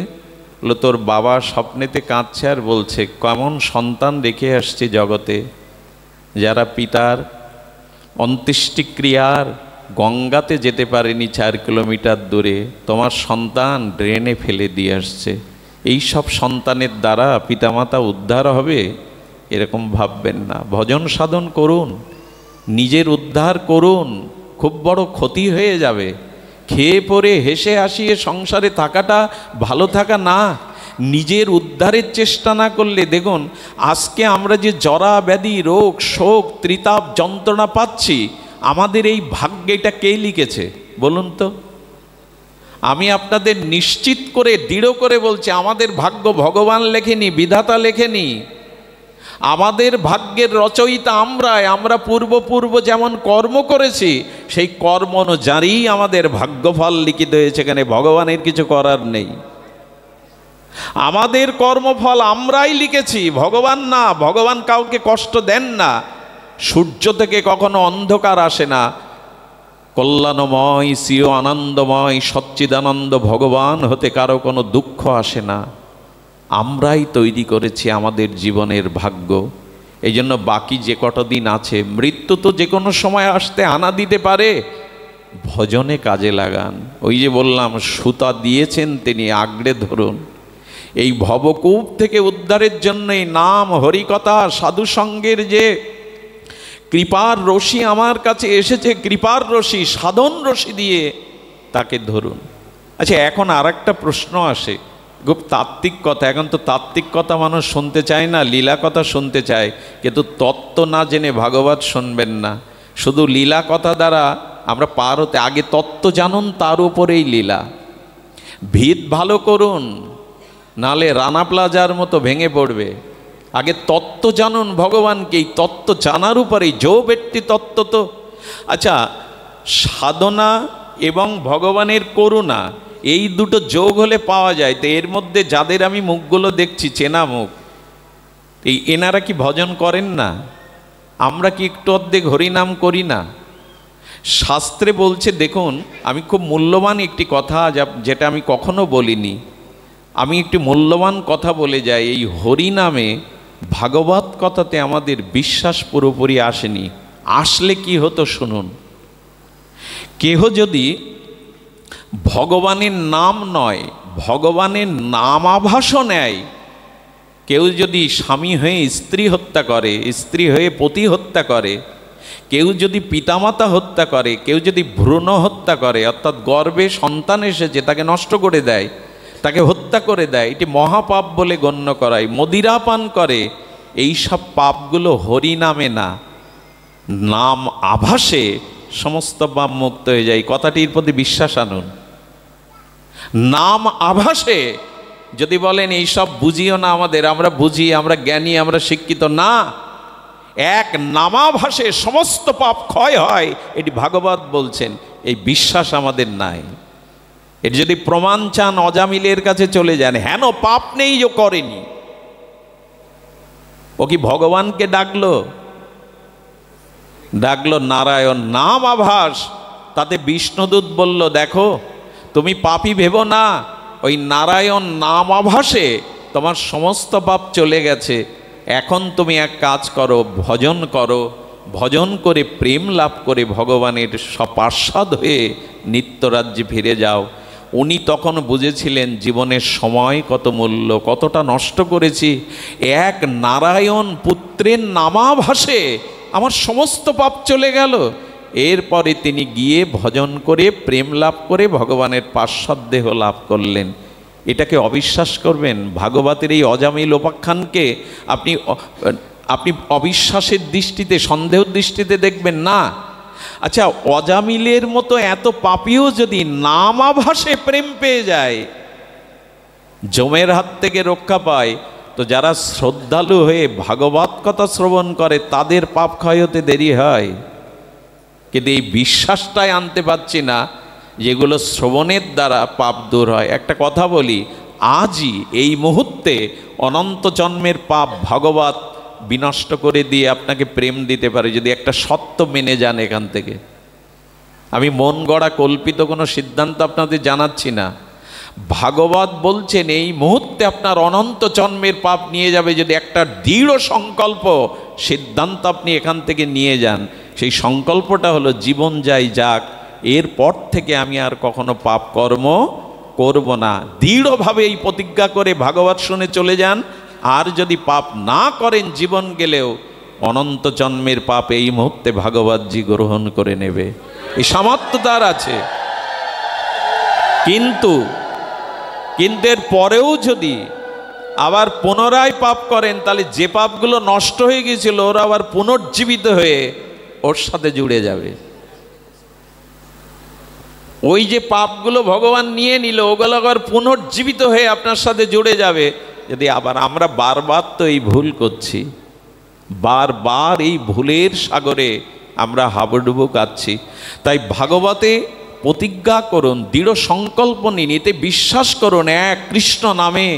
বলে তোর বাবা স্বপ্নেতে কাঁদছে আর বলছে, কেমন সন্তান রেখে আসছে জগতে, যারা পিতার অন্ত্যেষ্টিক্রিয়ার গঙ্গাতে যেতে পারেনি 4 কিলোমিটার দূরে, তোমার সন্তান ড্রেনে ফেলে দিয়ে আসছে। এই সব সন্তানের দ্বারা পিতামাতা উদ্ধার হবে এরকম ভাববেন না। ভজন সাধন করুন, নিজের উদ্ধার করুন, খুব বড় ক্ষতি হয়ে যাবে। খেয়ে পরে হেসে আসিয়ে সংসারে থাকাটা ভালো থাকা না। নিজের উদ্ধারের চেষ্টা না করলে, দেখুন আজকে আমরা যে জরা ব্যাধি, রোগ, শোক, ত্রিতাপ, যন্ত্রণা পাচ্ছি, আমাদের এই ভাগ্যে এটা কে লিখেছে বলুন তো? আমি আপনাদের নিশ্চিত করে, দৃঢ় করে বলছি, আমাদের ভাগ্য ভগবান লেখেনি, বিধাতা লেখেনি। আমাদের ভাগ্যের রচয়িতা আমরাই। আমরা পূর্ব যেমন কর্ম করেছি, সেই কর্ম অনুযায়ী আমাদের ভাগ্যফল লিখিত হয়েছে। এখানে ভগবানের কিছু করার নেই। আমাদের কর্মফল আমরাই লিখেছি, ভগবান না। ভগবান কাউকে কষ্ট দেন না। সূর্য থেকে কখনো অন্ধকার আসে না। কল্যাণময়, চির আনন্দময়, সচ্চিদানন্দ ভগবান হতে কারো কোনো দুঃখ আসে না। আমরাই তৈরি করেছি আমাদের জীবনের ভাগ্য। এই জন্য বাকি যে কটা দিন আছে, মৃত্যু তো যে কোনো সময় আসতে আনা দিতে পারে, ভজনে কাজে লাগান। ওই যে বললাম, সুতা দিয়েছেন তিনি, আগড়ে ধরুন। এই ভবকূপ থেকে উদ্ধারের জন্য এই নাম, হরিকথা, সাধুসঙ্গের যে কৃপার রশি আমার কাছে এসেছে, কৃপার রশি, সাধন রশি দিয়ে তাকে ধরুন। আচ্ছা, এখন আর একটা প্রশ্ন আসে, খুব তাত্ত্বিক কথা। এখন তো তাত্ত্বিক কথা মানুষ শুনতে চায় না, লীলা কথা শুনতে চায়, কিন্তু তত্ত্ব না জেনে ভাগবত শুনবেন না। শুধু লীলা কথা দ্বারা আমরা পার হতে, আগে তত্ত্ব জানুন, তার উপরেই লীলা। ভিত ভালো করুন, নালে রানা প্লাজার মতো ভেঙে পড়বে। আগে তত্ত্ব জানুন ভগবানকে, এই তত্ত্ব জানার উপরেই যো ব্যক্তি তত্ত্ব। তো আচ্ছা, সাধনা এবং ভগবানের করুণা এই দুটো যোগ হলে পাওয়া যায়। তো এর মধ্যে যাদের আমি মুখগুলো দেখছি, চেনা মুখ, এই এনারা কি ভজন করেন না? আমরা কি একটু অর্ধেক হরিনাম করি না? শাস্ত্রে বলছে, দেখুন, আমি খুব মূল্যবান একটি কথা, যেটা আমি কখনো বলিনি, আমি একটি মূল্যবান কথা বলে যাই। এই হরিনামে, ভাগবত কথাতে আমাদের বিশ্বাস পুরোপুরি আসেনি। আসলে কি হতো শুনুন। কেহ যদি ভগবানের নাম নয়, ভগবানের নামাভাসও নেয়, কেউ যদি স্বামী হয়ে স্ত্রী হত্যা করে, স্ত্রী হয়ে পতি হত্যা করে, কেউ যদি পিতামাতা হত্যা করে, কেউ যদি ভ্রূণ হত্যা করে, অর্থাৎ গর্ভে সন্তান এসেছে তাকে নষ্ট করে দেয়, তাকে হত্যা করে দেয়, এটি মহাপাপ বলে গণ্য করায়। মদিরা পান করে, এই সব পাপগুলো হরিনামে না, নাম আভাসে সমস্ত পাপ মুক্ত হয়ে যায়। কথাটির প্রতি বিশ্বাস আনুন। নাম আভাসে, যদি বলেন এইসব বুঝিও না আমাদের, আমরা বুঝি, আমরা জ্ঞানী, আমরা শিক্ষিত, না, এক নামাভাসে সমস্ত পাপ ক্ষয় হয়, এটি ভাগবত বলছেন। এই বিশ্বাস আমাদের নাই। এর যদি প্রমাণ চান, অজামিলের কাছে চলে যান। হেন পাপ নেই যে করেনি। ও কি ভগবানকে ডাকলো? ডাকলো নারায়ণ, নাম আভাস। তাতে বিষ্ণুদূত বলল, দেখো, তুমি পাপী ভেবো না, ওই নারায়ণ নাম আভাসে তোমার সমস্ত পাপ চলে গেছে। এখন তুমি এক কাজ করো, ভজন করো, ভজন করে প্রেম লাভ করে ভগবানের সপার্ষদ হয়ে নিত্যরাজ্যে ফিরে যাও। উনি তখন বুঝেছিলেন জীবনের সময় কত মূল্য, কতটা নষ্ট করেছি। এক নারায়ণ পুত্রের নামাভাসে আমার সমস্ত পাপ চলে গেল। এরপরে তিনি গিয়ে ভজন করে প্রেম লাভ করে ভগবানের পার্ষদ দেহ লাভ করলেন। এটাকে অবিশ্বাস করবেন? ভাগবতের এই অজামিল উপাখ্যানকে আপনি অবিশ্বাসের দৃষ্টিতে, সন্দেহের দৃষ্টিতে দেখবেন না। আচ্ছা, অজামিলের মতো এত পাপীও যদি নামাভাসে প্রেম পেয়ে যায়, যমের হাত থেকে রক্ষা পায়, তো যারা শ্রদ্ধালু হয়ে ভাগবত কথা শ্রবণ করে তাদের পাপ ক্ষয় হতে দেরি হয়। কিন্তু এই বিশ্বাসটাই আনতে পারছি না, যেগুলো শ্রবণের দ্বারা পাপ দূর হয়। একটা কথা বলি, আজই এই মুহূর্তে অনন্ত জন্মের পাপ ভাগবত বিনষ্ট করে দিয়ে আপনাকে প্রেম দিতে পারে, যদি একটা সত্য মেনে যান এখান থেকে। আমি মন গড়া কল্পিত কোনো সিদ্ধান্ত আপনাদের জানাচ্ছি না। ভাগবত বলছেন এই মুহূর্তে আপনার অনন্ত জন্মের পাপ নিয়ে যাবে, যদি একটা দৃঢ় সংকল্প, সিদ্ধান্ত আপনি এখান থেকে নিয়ে যান। সেই সংকল্পটা হলো, জীবন যাই যাক, এরপর থেকে আমি আর কখনো পাপ কর্ম করব না। দৃঢ়ভাবে এই প্রতিজ্ঞা করে ভাগবত শুনে চলে যান। আর যদি পাপ না করেন, জীবন গেলেও অনন্ত জন্মের পাপ এই মুহূর্তে ভাগবতজি গ্রহণ করে নেবে, এই সামর্থ্য তার আছে। কিন্তু এর পরেও যদি আবার পুনরায় পাপ করেন, তাহলে যে পাপগুলো নষ্ট হয়ে গিয়েছিল ওরা আবার পুনর্জীবিত হয়ে ওর সাথে জুড়ে যাবে। ওই যে পাপগুলো ভগবান নিয়ে নিল, ওগুলো আবার পুনর্জীবিত হয়ে আপনার সাথে জুড়ে যাবে। যদি আবার আমরা বারবার তো এই ভুল করছি, বারবার এই ভুলের সাগরে আমরা হাবুডুবু কাচ্ছি। তাই ভাগবতে প্রতিজ্ঞা করুন, দৃঢ় সংকল্প নিন, এতে বিশ্বাস করুন, এক কৃষ্ণ নামে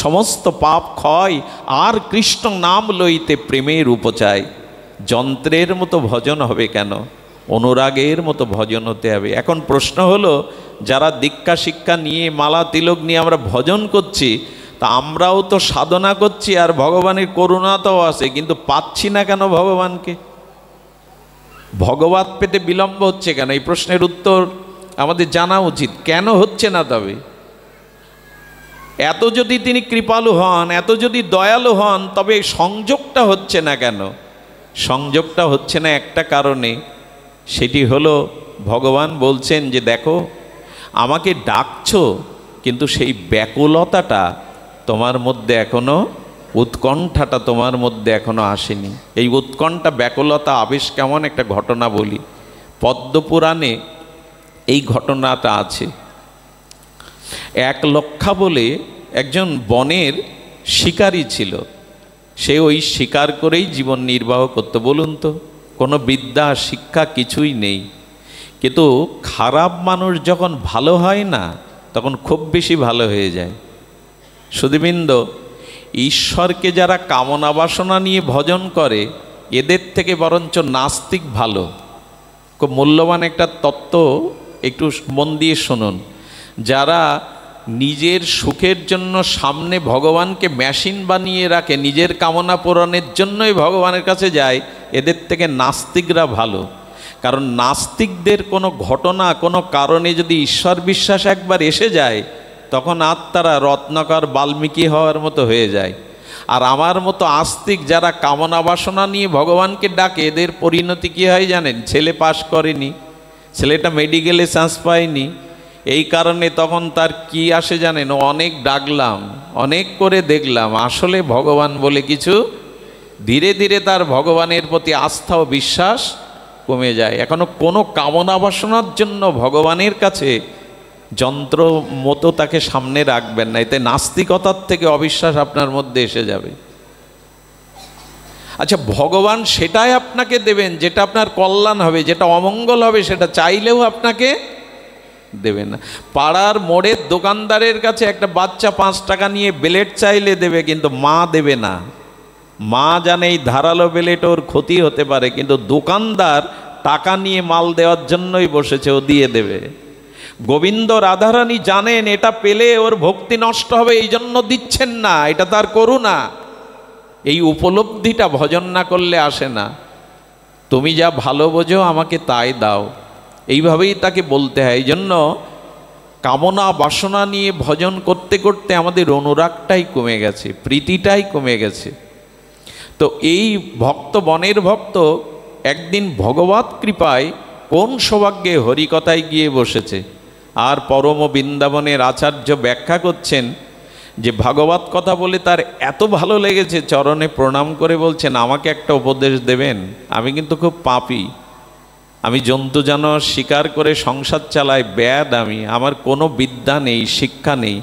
সমস্ত পাপ ক্ষয়, আর কৃষ্ণ নাম লইতে প্রেমের উপচায়। যন্ত্রের মতো ভজন হবে কেন? অনুরাগের মতো ভজন হতে হবে। এখন প্রশ্ন হলো, যারা দীক্ষা শিক্ষা নিয়ে, মালা তিলক নিয়ে আমরা ভজন করছি, তা আমরাও তো সাধনা করছি আর ভগবানের করুণা তো আছে, কিন্তু পাচ্ছি না কেন ভগবানকে? ভগবত পেতে বিলম্ব হচ্ছে কেন? এই প্রশ্নের উত্তর আমাদের জানা উচিত। কেন হচ্ছে না? তবে এত যদি তিনি কৃপালু হন, এত যদি দয়ালু হন, তবে সংযোগটা হচ্ছে না কেন? সংযোগটা হচ্ছে না একটা কারণে, সেটি হলো ভগবান বলছেন যে দেখো, আমাকে ডাকছো, কিন্তু সেই ব্যাকুলতাটা তোমার মধ্যে এখনো, উৎকণ্ঠাটা তোমার মধ্যে এখনো আসেনি। এই উৎকণ্ঠা, ব্যাকুলতা, আবেশ কেমন একটা ঘটনা বলি। পদ্মপুরাণে এই ঘটনাটা আছে। একলক্ষা বলে একজন বনের শিকারী ছিল। সে ওই শিকার করেই জীবন নির্বাহ করতো। বলুন তো, কোনো বিদ্যা শিক্ষা কিছুই নেই। কিন্তু খারাপ মানুষ যখন ভালো হয় না, তখন খুব বেশি ভালো হয়ে যায়। সুধীবৃন্দ, ঈশ্বরকে যারা কামনা বাসনা নিয়ে ভজন করে, এদের থেকে বরঞ্চ নাস্তিক ভালো। খুব মূল্যবান একটা তত্ত্ব, একটু মন দিয়ে শুনুন। যারা নিজের সুখের জন্য সামনে ভগবানকে মেশিন বানিয়ে রাখে, নিজের কামনা পূরণের জন্যই ভগবানের কাছে যায়, এদের থেকে নাস্তিকরা ভালো। কারণ নাস্তিকদের কোনো ঘটনা, কোনো কারণে যদি ঈশ্বর বিশ্বাস একবার এসে যায়, তখন আর তারা রত্নাকর বাল্মীকি হওয়ার মতো হয়ে যায়। আর আমার মতো আস্তিক যারা কামনা বাসনা নিয়ে ভগবানকে ডাকে, এদের পরিণতি কী হয় জানেন? ছেলে পাশ করেনি, ছেলেটা মেডিকেলে চান্স পায়নি, এই কারণে তখন তার কি আসে জানেন? অনেক ডাকলাম, অনেক করে দেখলাম, আসলে ভগবান বলে কিছু। ধীরে ধীরে তার ভগবানের প্রতি আস্থা ও বিশ্বাস কমে যায়। এখনো কোনো কামনা বাসনার জন্য ভগবানের কাছে যন্ত্র মতো তাকে সামনে রাখবেন না, এতে নাস্তিকতার থেকে অবিশ্বাস আপনার মধ্যে এসে যাবে। আচ্ছা, ভগবান সেটাই আপনাকে দেবেন যেটা আপনার কল্যাণ হবে, যেটা অমঙ্গল হবে সেটা চাইলেও আপনাকে দেবে না। পাড়ার মোড়ের দোকানদারের কাছে একটা বাচ্চা 5 টাকা নিয়ে ব্লেড চাইলে দেবে, কিন্তু মা দেবে না। মা জানে এই ধারালো ব্লেড ওর ক্ষতি হতে পারে, কিন্তু দোকানদার টাকা নিয়ে মাল দেওয়ার জন্যই বসেছে, ও দিয়ে দেবে। গোবিন্দ রাধারানী জানেন এটা পেলে ওর ভক্তি নষ্ট হবে, এই জন্য দিচ্ছেন না, এটা তার করুণা। এই উপলব্ধিটা ভজন না করলে আসে না। তুমি যা ভালো বোঝো আমাকে তাই দাও, এইভাবেই তাকে বলতে হয়। এই জন্য কামনা বাসনা নিয়ে ভজন করতে করতে আমাদের অনুরাগটাই কমে গেছে, প্রীতিটাই কমে গেছে। তো এই ভক্ত, বনের ভক্ত, একদিন ভগবত কৃপায় কোন সৌভাগ্যে হরিকথায় গিয়ে বসেছে। আর পরম বৃন্দাবনের আচার্য ব্যাখ্যা করছেন যে ভাগবত কথা বলে তার এত ভালো লেগেছে, চরণে প্রণাম করে বলছেন, আমাকে একটা উপদেশ দেবেন? আমি কিন্তু খুব পাপী, আমি জন্তু জানোয়ার শিকার করে সংসার চালাই, ব্যাদ আমি, আমার কোনো বিদ্যা নেই, শিক্ষা নেই।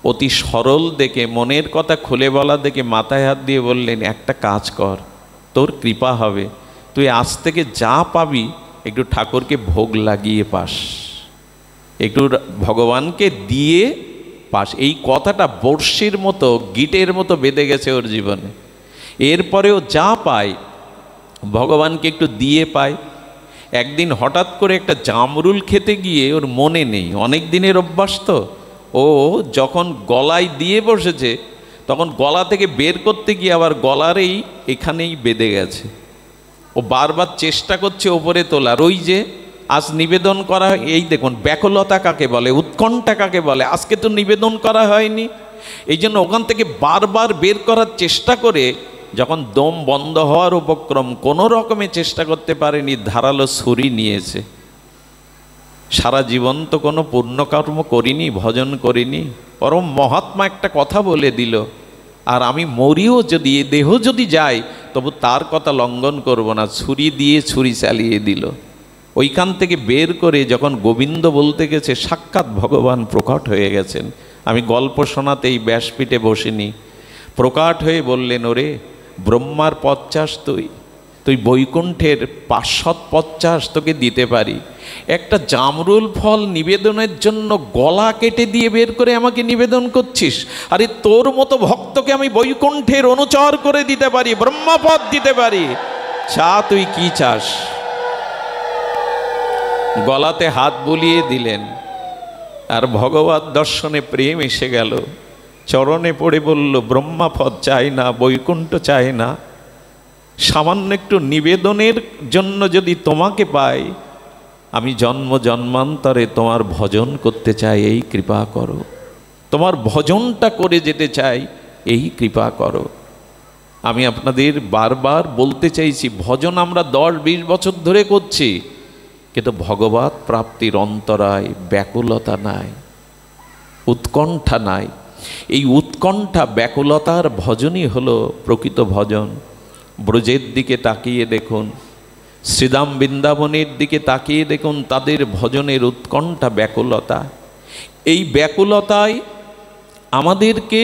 অতি সরল দেখে, মনের কথা খুলে বলা দেখে মাথায় হাত দিয়ে বললেন, একটা কাজ কর, তোর কৃপা হবে, তুই আজ থেকে যা পাবি একটু ঠাকুরকে ভোগ লাগিয়ে পাস, একটু ভগবানকে দিয়ে পাস। এই কথাটা বর্ষির মতো, গিটের মতো বেঁধে গেছে ওর জীবনে। এরপরেও যা পায় ভগবানকে একটু দিয়ে পায়। একদিন হঠাৎ করে একটা জামরুল খেতে গিয়ে ওর মনে নেই, অনেক দিনের অভ্যাস তো, ও যখন গলায় দিয়ে বসেছে তখন গলা থেকে বের করতে গিয়ে আবার গলার এখানেই বেঁধে গেছে। ও বারবার চেষ্টা করছে ওপরে তোলার, ওই যে আজ নিবেদন করা, এই দেখুন ব্যাকুলতা কাকে বলে, উৎকণ্ঠা কাকে বলে, আজকে তো নিবেদন করা হয়নি। এই জন্য ওখান থেকে বারবার বের করার চেষ্টা করে যখন দম বন্ধ হওয়ার উপক্রম, কোনো রকমে চেষ্টা করতে পারেনি, ধারালো ছুরি নিয়েছে। সারা জীবন তো কোনো পুণ্যকর্ম করিনি, ভজন করিনি, পরম মহাত্মা একটা কথা বলে দিল, আর আমি মরিও যদি, দেহ যদি যায় তবু তার কথা লঙ্ঘন করব না, ছুরি দিয়ে ছুরি চালিয়ে দিল। ওইখান থেকে বের করে যখন গোবিন্দ বলতে গেছে, সাক্ষাৎ ভগবান প্রকট হয়ে গেছেন। আমি গল্প শোনাতে এই ব্যাসপীঠে বসিনি, প্রকট হয়ে বললেন, ওরে ব্রহ্মার 50, তুই বৈকুণ্ঠের 550 তোকে দিতে পারি, একটা জামরুল ফল নিবেদনের জন্য গলা কেটে দিয়ে বের করে আমাকে নিবেদন করছিস? আরে তোর মতো ভক্তকে আমি বৈকুণ্ঠের অনুচর করে দিতে পারি, ব্রহ্মপদ দিতে পারি, চা তুই কি চাস? গলাতে হাত বুলিয়ে দিলেন, আর ভগবত দর্শনে প্রেম এসে গেল। চরণে পড়ে বলল, ব্রহ্মাপদ চাই না, বৈকুণ্ঠ চাই না, সামান্য একটু নিবেদনের জন্য যদি তোমাকে পাই, আমি জন্ম জন্মান্তরে তোমার ভজন করতে চাই, এই কৃপা করো। তোমার ভজনটা করে যেতে চাই, এই কৃপা করো। আমি আপনাদের বারবার বলতে চাইছি, ভজন আমরা 10-20 বছর ধরে করছি, কিন্তু ভগবৎ প্রাপ্তির অন্তরায় ব্যাকুলতা নাই, উৎকণ্ঠা নাই। এই উৎকণ্ঠা ব্যাকুলতার ভজনই হলো প্রকৃত ভজন। ব্রজের দিকে তাকিয়ে দেখুন, শ্রীধাম বৃন্দাবনের দিকে তাকিয়ে দেখুন, তাদের ভজনের উৎকণ্ঠা ব্যাকুলতা। এই ব্যাকুলতায় আমাদেরকে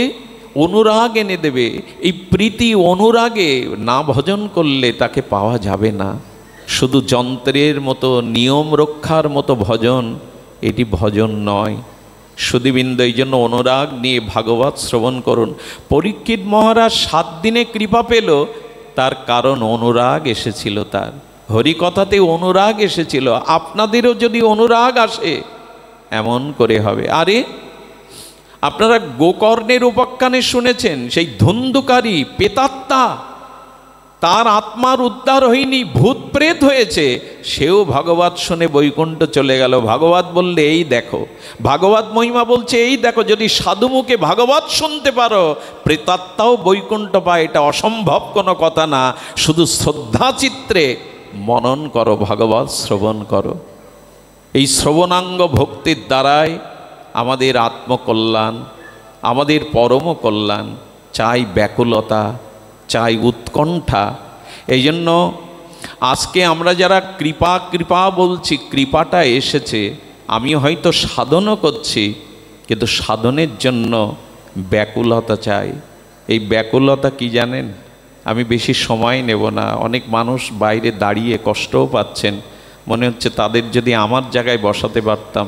অনুরাগ এনে দেবে। এই প্রীতি অনুরাগে না ভজন করলে তাকে পাওয়া যাবে না। শুধু যন্ত্রের মতো, নিয়ম রক্ষার মতো ভজন, এটি ভজন নয়। সুধীবৃন্দ, এই জন্য অনুরাগ নিয়ে ভাগবত শ্রবণ করুন। পরীক্ষিত মহারাজ 7 দিনে কৃপা পেল, তার কারণ অনুরাগ এসেছিল, তার হরিকথাতে অনুরাগ এসেছিল। আপনাদেরও যদি অনুরাগ আসে, এমন করে হবে। আরে আপনারা গোকর্ণের উপাখ্যানে শুনেছেন, সেই ধুন্ধুকারী পেতাত্মা, তার আত্মার উদ্ধার হয়নি, ভূত প্রেত হয়েছে, সেও ভাগবত শুনে বৈকুণ্ঠ চলে গেল। ভাগবত বললে, এই দেখো, ভাগবত মহিমা বলছে, এই দেখো, যদি সাধুমুখে ভাগবত শুনতে পারো, প্রেতাত্মাও বৈকুণ্ঠ পায়, এটা অসম্ভব কোনো কথা না। শুধু শ্রদ্ধাচিত্রে মনন করো, ভাগবত শ্রবণ করো। এই শ্রবণাঙ্গ ভক্তির দ্বারাই আমাদের আত্মকল্যাণ, আমাদের পরম কল্যাণ। চাই ব্যাকুলতা, চাই উৎকণ্ঠা। এই জন্য আজকে আমরা যারা কৃপা কৃপা বলছি, কৃপাটা এসেছে, আমি হয়তো সাধনও করছি, কিন্তু সাধনের জন্য ব্যাকুলতা চাই। এই ব্যাকুলতা কি জানেন? আমি বেশি সময় নেব না। অনেক মানুষ বাইরে দাঁড়িয়ে কষ্টও পাচ্ছেন, মনে হচ্ছে তাদের যদি আমার জায়গায় বসাতে পারতাম।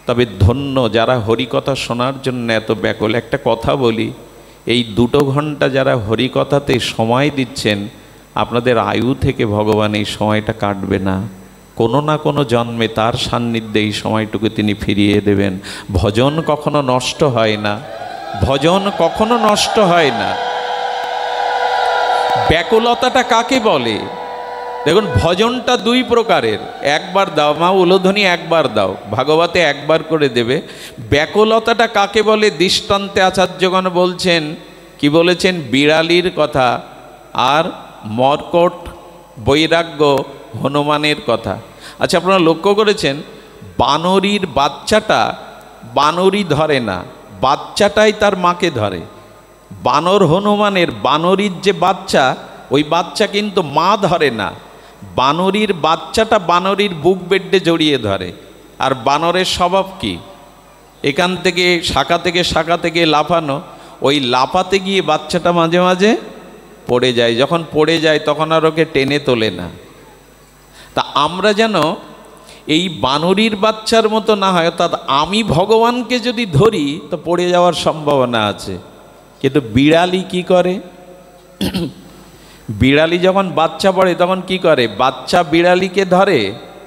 তবে ধন্য যারা হরিকথা শোনার জন্য এত ব্যাকুল। একটা কথা বলি, এই 2 ঘন্টা যারা হরিকথাতে সময় দিচ্ছেন, আপনাদের আয়ু থেকে ভগবান এই সময়টা কাটবে না। কোনো না কোনো জন্মে তার সান্নিধ্যে এই সময়টুকু তিনি ফিরিয়ে দেবেন। ভজন কখনো নষ্ট হয় না, ভজন কখনো নষ্ট হয় না। ব্যাকুলতাটা কাকে বলে? দেখুন, ভজনটা 2 প্রকারের। একবার দাও মা, উলোধ্বনি একবার দাও, ভাগবতে একবার করে দেবে। ব্যাকুলতাটা কাকে বলে? দৃষ্টান্তে আচার্যগণ বলছেন, কি বলেছেন? বিড়ালির কথা আর মর্কট বৈরাগ্য হনুমানের কথা। আচ্ছা, আপনারা লক্ষ্য করেছেন, বানরীর বাচ্চাটা বানরই ধরে না, বাচ্চাটাই তার মাকে ধরে। বানর হনুমানের, বানরীর যে বাচ্চা, ওই বাচ্চা কিন্তু মা ধরে না। বানরীর বাচ্চাটা বানরীর বুক বেডে জড়িয়ে ধরে। আর বানরের স্বভাব কি? এখান থেকে শাখা থেকে লাফানো। ওই লাফাতে গিয়ে বাচ্চাটা মাঝে মাঝে পড়ে যায়, যখন পড়ে যায় তখন আর ওকে টেনে তোলে না। তা আমরা যেন এই বানরীর বাচ্চার মতো না হয়, অর্থাৎ আমি ভগবানকে যদি ধরি তো পড়ে যাওয়ার সম্ভাবনা আছে। কিন্তু বিড়ালি কি করে? বিড়ালি যখন বাচ্চা পড়ে তখন কি করে? বাচ্চা বিড়ালিকে ধরে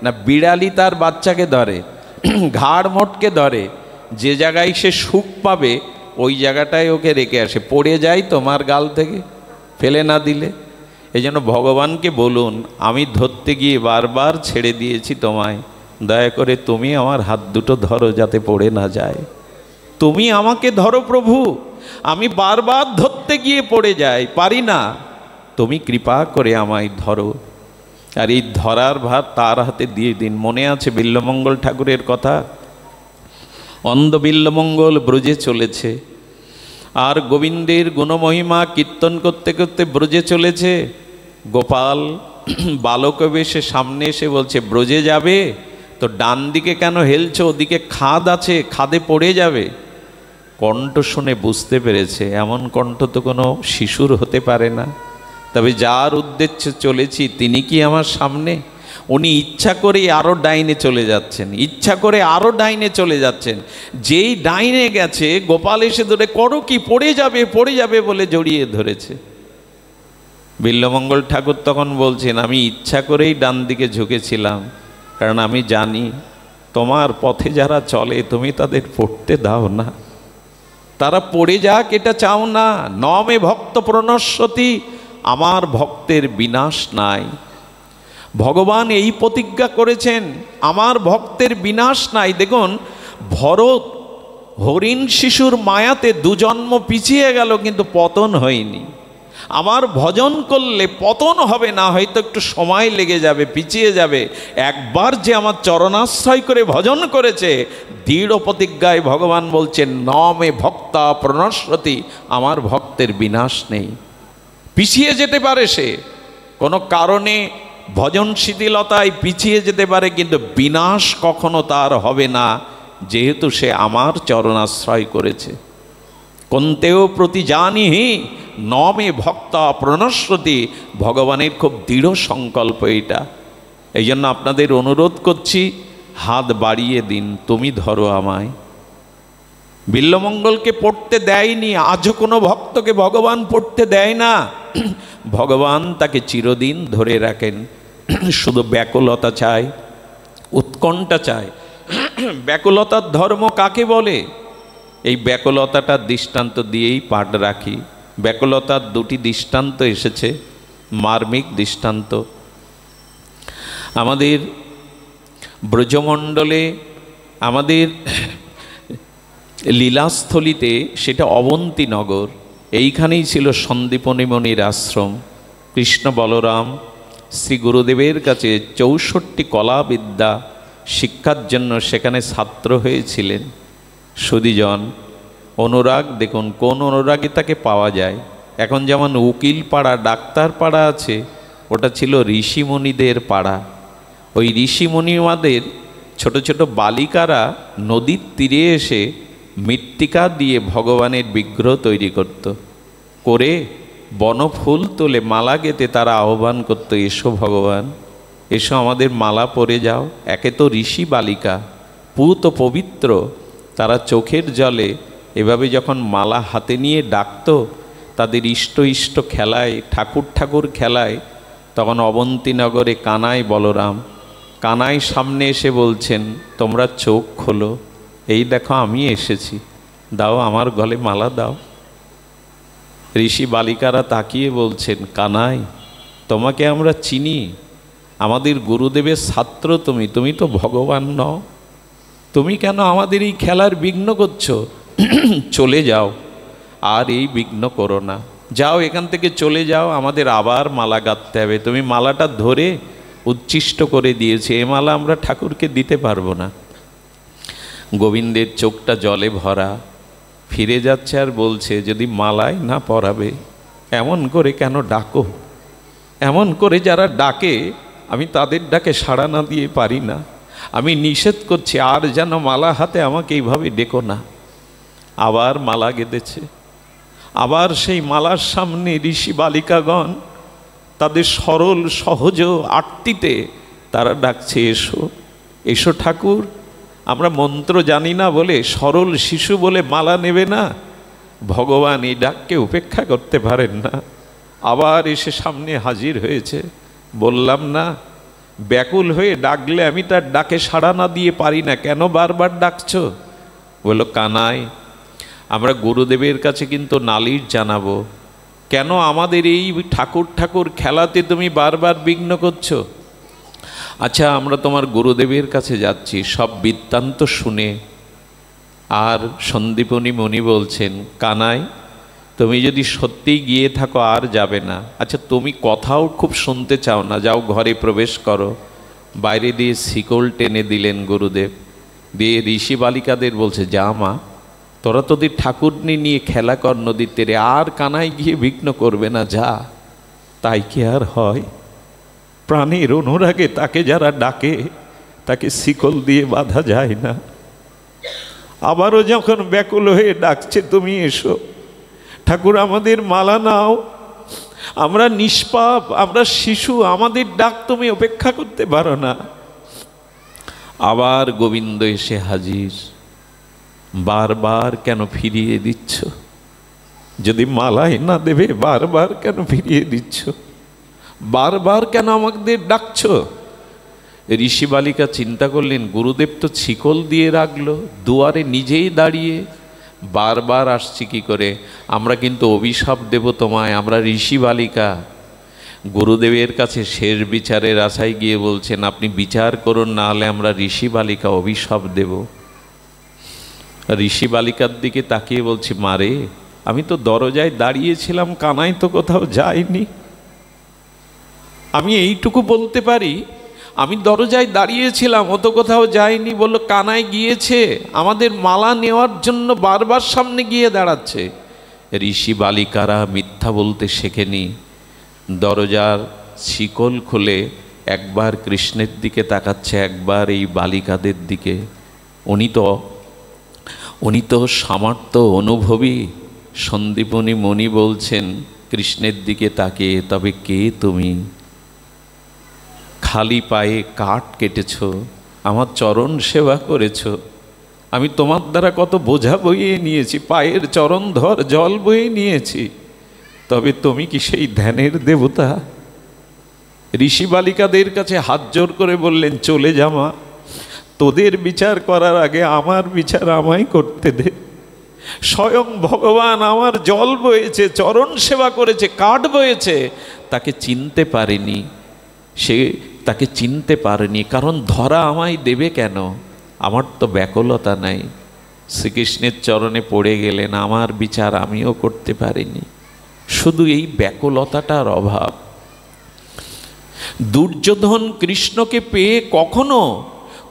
না বিড়ালি তার বাচ্চাকে ধরে? ঘাড় মোটকে ধরে। যে জায়গায় সে সুখ পাবে ওই জায়গাটায় ওকে রেখে আসে। পড়ে যায় তোমার গাল থেকে, ফেলে না দিলে। এই জন্য ভগবানকে বলুন, আমি ধরতে গিয়ে বারবার ছেড়ে দিয়েছি তোমায়, দয়া করে তুমি আমার হাত দুটো ধরো যাতে পড়ে না যায়। তুমি আমাকে ধরো প্রভু, আমি বারবার ধরতে গিয়ে পড়ে যাই, পারি না, তুমি কৃপা করে আমায় ধরো। আর এই ধরার ভার তার হাতে দিয়ে দিন। মনে আছে বিল্বমঙ্গল ঠাকুরের কথা? অন্ধ বিল্বমঙ্গল ব্রজে চলেছে, আর গোবিন্দের গুণমহিমা কীর্তন করতে করতে ব্রজে চলেছে। গোপাল বালক বেশে সামনে এসে বলছে, ব্রজে যাবে তো ডান দিকে কেন হেলছো? ওদিকে খাদ আছে, খাদে পড়ে যাবে। কণ্ঠ শুনে বুঝতে পেরেছে এমন কণ্ঠ তো কোনো শিশুর হতে পারে না। তবে যার উদ্দেশ্যে চলেছি তিনি কি আমার সামনে? উনি ইচ্ছা করে আরও ডাইনে চলে যাচ্ছেন, ইচ্ছা করে আরও ডাইনে চলে যাচ্ছেন। যেই ডাইনে গেছে গোপাল এসে ধরে, করো কি, পড়ে যাবে বলে জড়িয়ে ধরেছে। বিল্বমঙ্গল ঠাকুর তখন বলছেন, আমি ইচ্ছা করেই ডান দিকে ঝুঁকেছিলাম, কারণ আমি জানি তোমার পথে যারা চলে তুমি তাদের পড়তে দাও না। তারা পড়ে যাক এটা চাও না। ন মে ভক্ত প্রণশ্যতি, আমার ভক্তের বিনাশ নাই। ভগবান এই প্রতিজ্ঞা করেছেন, আমার ভক্তের বিনাশ নাই। দেখুন, ভরত হরিণ শিশুর মায়াতে দুজন্ম পিছিয়ে গেল, কিন্তু পতন হয়নি। আমার ভজন করলে পতন হবে না, হয়তো একটু সময় লেগে যাবে, পিছিয়ে যাবে। একবার যে আমার চরণাশ্রয় করে ভজন করেছে, দৃঢ় প্রতিজ্ঞায় ভগবান বলছেন ন মে ভক্তা প্রণশ্যতি, আমার ভক্তের বিনাশ নেই। পিছিয়ে যেতে পারে সে, কোনো কারণে ভজন শিথিলতায় পিছিয়ে যেতে পারে, কিন্তু বিনাশ কখনো তার হবে না, যেহেতু সে আমার চরণাশ্রয় করেছে। কন্তেও প্রতি জানিহি ন মে ভক্তা প্রণশ্যতি, ভগবানের খুব দৃঢ় সংকল্প এটা। এই জন্য আপনাদের অনুরোধ করছি, হাত বাড়িয়ে দিন, তুমি ধরো আমায়। বিল্বমঙ্গলকে পড়তে দেয়নি, আজও কোনো ভক্তকে ভগবান পড়তে দেয় না। ভগবান তাকে চিরদিন ধরে রাখেন। শুধু ব্যাকুলতা চায়, উৎকণ্ঠা চায়। ব্যাকুলতার ধর্ম কাকে বলে? এই ব্যাকুলতাটার দৃষ্টান্ত দিয়েই পাঠ রাখি। ব্যাকুলতার দুটি দৃষ্টান্ত এসেছে, মার্মিক দৃষ্টান্ত। আমাদের ব্রজমণ্ডলে, আমাদের লীলাস্থলিতে, সেটা অবন্তীনগর, এইখানেই ছিল সন্দীপনী মুনির আশ্রম। কৃষ্ণ বলরাম শ্রী গুরুদেবের কাছে 64 কলাবিদ্যা শিক্ষার জন্য সেখানে ছাত্র হয়েছিলেন। সুধীজন, অনুরাগ দেখুন, কোন অনুরাগে তাকে পাওয়া যায়। এখন যেমন উকিল পাড়া, ডাক্তার পাড়া আছে, ওটা ছিল ঋষিমুনিদের পাড়া। ওই ঋষিমুনিমাদের ছোট ছোট বালিকারা নদীর তীরে এসে মৃত্তিকা দিয়ে ভগবানের বিগ্রহ তৈরি করত, করে বনফুল তুলে মালা গেঁথে তারা আহ্বান করত, এসো ভগবান, এসো আমাদের মালা পরে যাও। একে তো ঋষি বালিকা, পুত পবিত্র, তারা চোখের জলে এভাবে যখন মালা হাতে নিয়ে ডাকত তাদের ইষ্ট ইষ্ট খেলায়, ঠাকুর ঠাকুর খেলায়, তখন অবন্তীনগরে কানাই বলরাম, কানাই সামনে এসে বলছেন, তোমরা চোখ খোলো, এই দেখো আমি এসেছি, দাও আমার গলে মালা দাও। ঋষি বালিকারা তাকিয়ে বলছেন, কানাই, তোমাকে আমরা চিনি, আমাদের গুরুদেবের ছাত্র তুমি, তুমি তো ভগবান নও, তুমি কেন আমাদের এই খেলার বিঘ্ন করছো? চলে যাও, আর এই বিঘ্ন করো না, যাও এখান থেকে চলে যাও, আমাদের আবার মালা গাঁথতে হবে। তুমি মালাটা ধরে উচ্ছিষ্ট করে দিয়েছে, এ মালা আমরা ঠাকুরকে দিতে পারবো না। গোবিন্দের চোখটা জলে ভরা, ফিরে যাচ্ছে আর বলছে, যদি মালাই না পরাবে এমন করে কেন ডাকো? এমন করে যারা ডাকে আমি তাদের ডাকে সাড়া না দিয়ে পারি না, আমি নিষেধ করছি, আর যেন মালা হাতে আমাকে এইভাবে ডেকো না। আবার মালা গেঁথেছে, আবার সেই মালার সামনে ঋষি বালিকাগণ তাদের সরল সহজ আরতিতে তারা ডাকছে, এসো এসো ঠাকুর। আমরা মন্ত্র জানি না বলে, সরল শিশু বলে মালা নেবে না। ভগবান এই ডাককে উপেক্ষা করতে পারেন না, আবার এসে সামনে হাজির হয়েছে। বললাম না, ব্যাকুল হয়ে ডাকলে আমি তার ডাকে সাড়া না দিয়ে পারি না, কেন বারবার ডাকছো? বলল, কানাই, আমরা গুরুদেবের কাছে কিন্তু নালিশ জানাবো, কেন আমাদের এই ঠাকুর ঠাকুর খেলাতে তুমি বারবার বিঘ্ন করছো? আচ্ছা, আমরা তোমার গুরুদেবের কাছে যাচ্ছি, সব বৃত্তান্ত শুনে। আর সন্দীপনী মুনি বলছেন, কানাই, তুমি যদি সত্যিই গিয়ে থাকো আর যাবে না। আচ্ছা, তুমি কথাও খুব শুনতে চাও না, যাও ঘরে প্রবেশ করো। বাইরে দিয়ে শিকল টেনে দিলেন গুরুদেব, দিয়ে ঋষি বালিকাদের বলছে, যা মা, তোরা তোদের ঠাকুরনি নিয়ে খেলা কর নদীর তীরে, আর কানাই গিয়ে বিঘ্ন করবে না, যা। তাই কি আর হয়? প্রাণীর অনুরাগে তাকে যারা ডাকে তাকে শিকল দিয়ে বাঁধা যায় না। আবারও যখন ব্যাকুল হয়ে ডাকছে, তুমি এসো ঠাকুর, আমাদের মালা নাও, আমরা নিষ্পাপ, আমরা শিশু, আমাদের ডাক তুমি উপেক্ষা করতে পারো না। আবার গোবিন্দ এসে হাজির, বারবার কেন ফিরিয়ে দিচ্ছ? যদি মালাই না দেবে বারবার কেন ফিরিয়ে দিচ্ছ? বারবার কেন আমাদের ডাকছ? ঋষি বালিকা চিন্তা করলেন, গুরুদেব তো শিকল দিয়ে রাখলো, দুয়ারে নিজেই দাঁড়িয়ে, বারবার আসছি কি করে? আমরা কিন্তু অভিশাপ দেব তোমায়, আমরা ঋষি বালিকা। গুরুদেবের কাছে শেষ বিচারের আশায় গিয়ে বলছেন, আপনি বিচার করুন, না হলে আমরা ঋষি বালিকা অভিশাপ দেব। ঋষি বালিকার দিকে তাকিয়ে বলছি, মারে আমি তো দরজায় দাঁড়িয়েছিলাম, কানাই তো কোথাও যায়নি। আমি এইটুকু বলতে পারি, আমি দরজায় দাঁড়িয়েছিলাম, ও তো কোথাও যায়নি। বলল, কানাই গিয়েছে, আমাদের মালা নেওয়ার জন্য বারবার সামনে গিয়ে দাঁড়াচ্ছে। ঋষি বালিকারা মিথ্যা বলতে শেখেনি। দরজার শিকল খুলে একবার কৃষ্ণের দিকে তাকাচ্ছে, একবার এই বালিকাদের দিকে। উনি তো সামর্থ্য অনুভবী। সন্দীপনী মণি বলছেন কৃষ্ণের দিকে তাকিয়ে, তবে কে তুমি? খালি পায়ে কাঠ কেটেছ, আমার চরণ সেবা করেছ, আমি তোমার দ্বারা কত বোঝা বইয়ে নিয়েছি, পায়ের চরণ ধর জল বয়ে নিয়েছি, তবে তুমি কি সেই ধ্যানের দেবতা? ঋষি বালিকাদের কাছে হাত জোর করে বললেন, চলে যামা, তোদের বিচার করার আগে আমার বিচার আমায় করতে দে। স্বয়ং ভগবান আমার জল বয়েছে, চরণ সেবা করেছে, কাঠ বয়েছে, তাকে চিনতে পারেনি। সে তাকে চিনতে পারেনি, কারণ ধরা আমায় দেবে কেন? আমার তো ব্যাকুলতা নাই। শ্রীকৃষ্ণের চরণে পড়ে গেলেন, আমার বিচার আমিও করতে পারিনি। শুধু এই ব্যাকুলতাটার অভাব। দুর্যোধন কৃষ্ণকে পেয়ে কখনো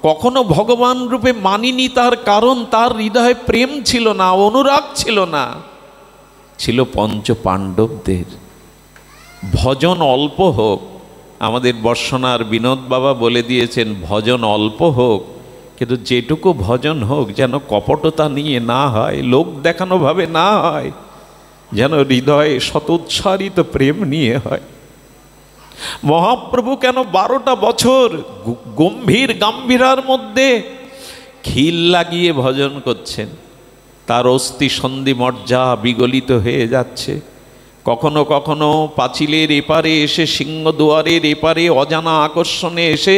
কখনো ভগবান রূপে মানিনি, তার কারণ তার হৃদয়ে প্রেম ছিল না, অনুরাগ ছিল না। ছিল পঞ্চ পাণ্ডবদের। ভজন অল্প হোক, আমাদের বর্ষনার বিনোদ বাবা বলে দিয়েছেন, ভজন অল্প হোক, কিন্তু যেটুকু ভজন হোক যেন কপটতা নিয়ে না হয়, লোক দেখানো ভাবে না হয়, যেন হৃদয়ে শতোৎসারিত প্রেম নিয়ে হয়। মহাপ্রভু কেন 12টা বছর গম্ভীর গাম্ভীরার মধ্যে খিল লাগিয়ে ভজন করছেন? তার অস্থি সন্ধি মজ্জা বিগলিত হয়ে যাচ্ছে। কখনো কখনো পাঁচিলের এপারে এসে, সিংহদুয়ারের এপারে অজানা আকর্ষণে এসে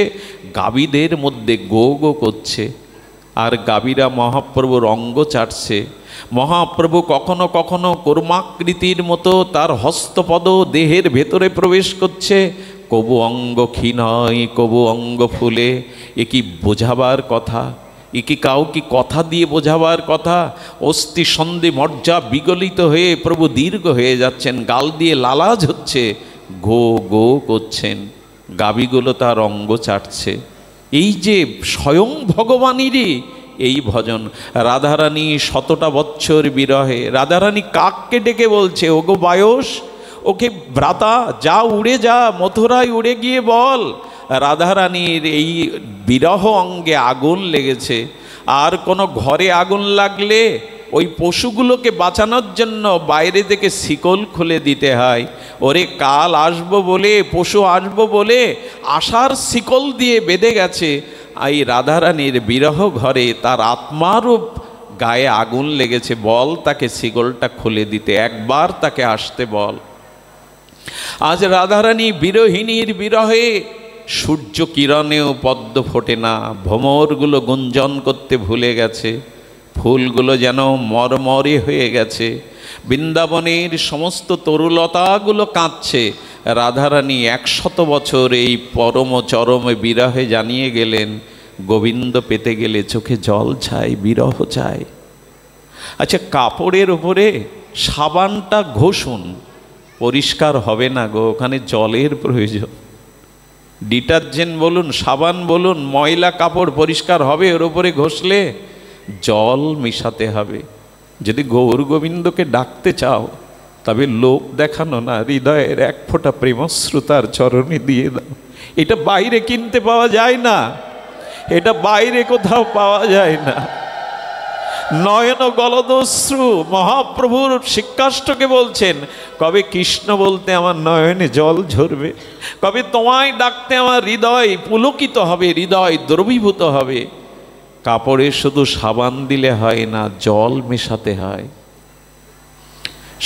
গাভীদের মধ্যে গো গো করছে, আর গাভীরা মহাপ্রভুর অঙ্গ চাটছে। মহাপ্রভু কখনো কখনো কর্মাকৃতির মতো তার হস্তপদ দেহের ভেতরে প্রবেশ করছে। কবু অঙ্গ ক্ষীণ হয়, কবু অঙ্গ ফুলে। এ কি বোঝাবার কথা? এ কি কাউকে কথা দিয়ে বোঝাবার কথা? অস্থি সন্ধি মজ্জা বিগলিত হয়ে প্রভু দীর্ঘ হয়ে যাচ্ছেন, গাল দিয়ে লালাজ হচ্ছে, গো গো করছেন, গাভীগুলো তার অঙ্গ চাটছে। এই যে স্বয়ং ভগবানেরই এই ভজন। রাধারানী 100টা বৎসর বিরহে, রাধারানী কাককে ডেকে বলছে, ওগো বায়স, ওকে ভ্রাতা, যা উড়ে যা, মথুরায় উড়ে গিয়ে বল রাধারানীর এই বিরহ অঙ্গে আগুন লেগেছে। আর কোনো ঘরে আগুন লাগলে ওই পশুগুলোকে বাঁচানোর জন্য বাইরে থেকে শিকল খুলে দিতে হয়। ওরে কাল আসবো বলে, পশু আসবো বলে আশার শিকল দিয়ে বেঁধে গেছে। এই রাধারানীর বিরহ ঘরে তার আত্মারূপ গায়ে আগুন লেগেছে, বল তাকে শিকলটা খুলে দিতে, একবার তাকে আসতে বল। আজ রাধারানী বিরহিণীর বিরহে সূর্য কিরণেও পদ্ম ফোটে না, ভ্রমরগুলো গুঞ্জন করতে ভুলে গেছে, ফুলগুলো যেন মরমরে হয়ে গেছে, বৃন্দাবনের সমস্ত তরুলতাগুলো কাঁদছে। রাধারানী 100 বছর এই পরম চরমে বিরহে জানিয়ে গেলেন, গোবিন্দ পেতে গেলে চোখে জল চাই, বিরহ চাই। আচ্ছা, কাপড়ের ওপরে সাবানটা ঘষুন, পরিষ্কার হবে না গো, ওখানে জলের প্রয়োজন। ডিটারজেন্ট বলুন, সাবান বলুন, ময়লা কাপড় পরিষ্কার হবে ওর ওপরে ঘষলে? জল মিশাতে হবে। যদি গৌর গোবিন্দকে ডাকতে চাও, তবে লোক দেখানো না, হৃদয়ের 1 ফোঁটা প্রেমশ্রুতার চরণে দিয়ে দাও। এটা বাইরে কিনতে পাওয়া যায় না, এটা বাইরে কোথাও পাওয়া যায় না। নয়ন গলদশ্রু, মহাপ্রভুর শিক্ষাষ্টকে বলছেন, কবে কৃষ্ণ বলতে আমার নয়নে জল ঝরবে, কবে তোমায় ডাকতে আমার হৃদয় পুলকিত হবে, হৃদয় দ্রবীভূত হবে। কাপড়ে শুধু সাবান দিলে হয় না, জল মেশাতে হয়।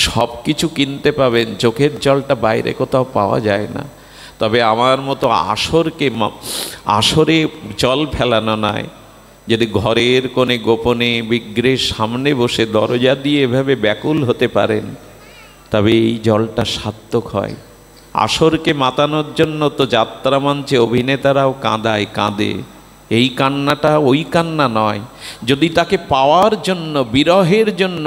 সব কিছু কিনতে পাবেন, চোখের জলটা বাইরে কোথাও পাওয়া যায় না। তবে আমার মতো আসরে জল ফেলানো নয়, যদি ঘরের কোণে গোপনে বিগ্রহের সামনে বসে দরজা দিয়ে এভাবে ব্যাকুল হতে পারেন, তবে এই জলটা সার্থক হয়। আসরকে মাতানোর জন্য তো যাত্রা মঞ্চে অভিনেতারাও কাঁদে। এই কান্নাটা ওই কান্না নয়। যদি তাকে পাওয়ার জন্য, বিরহের জন্য,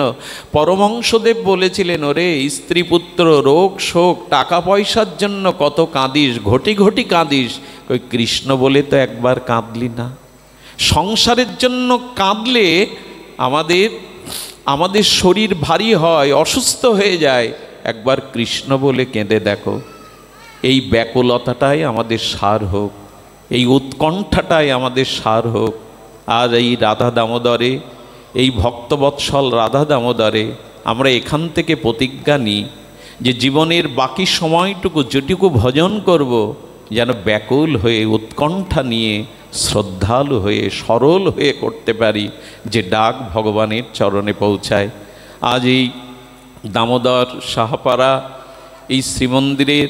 পরমহংসদেব বলেছিলেন, ওরে স্ত্রী পুত্র রোগ শোক টাকা পয়সার জন্য কত কাঁদিস, ঘটি ঘটি কাঁদিস, ওই কৃষ্ণ বলে তো একবার কাঁদলি না। সংসারের জন্য কাঁদলে আমাদের শরীর ভারী হয়, অসুস্থ হয়ে যায়। একবার কৃষ্ণ বলে কেঁদে দেখো। এই ব্যাকুলতাটাই আমাদের সার হোক, এই উৎকণ্ঠাটাই আমাদের সার হোক। আর এই রাধা দামোদরে, এই ভক্তবৎসল রাধা দামোদরে আমরা এখান থেকে প্রতিজ্ঞা নিই যে জীবনের বাকি সময়টুকু যেটুকু ভজন করব, যেন ব্যাকুল হয়ে, উৎকণ্ঠা নিয়ে, শ্রদ্ধালু হয়ে, সরল হয়ে করতে পারি, যে ডাক ভগবানের চরণে পৌঁছায়। আজ এই দামোদর সাহাপাড়া এই শ্রীমন্দিরের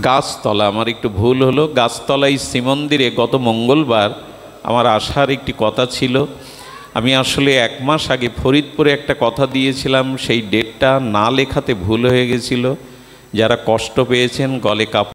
গাছতলা, আমার একটু ভুল হলো, গাছতলা এই শ্রীমন্দিরে গত মঙ্গলবার আমার আসার একটি কথা ছিল। আমি আসলে 1 মাস আগে ফরিদপুরে একটা কথা দিয়েছিলাম, সেই ডেটটা না লেখাতে ভুল হয়ে গেছিল। যারা কষ্ট পেয়েছেন, গলে কাপড়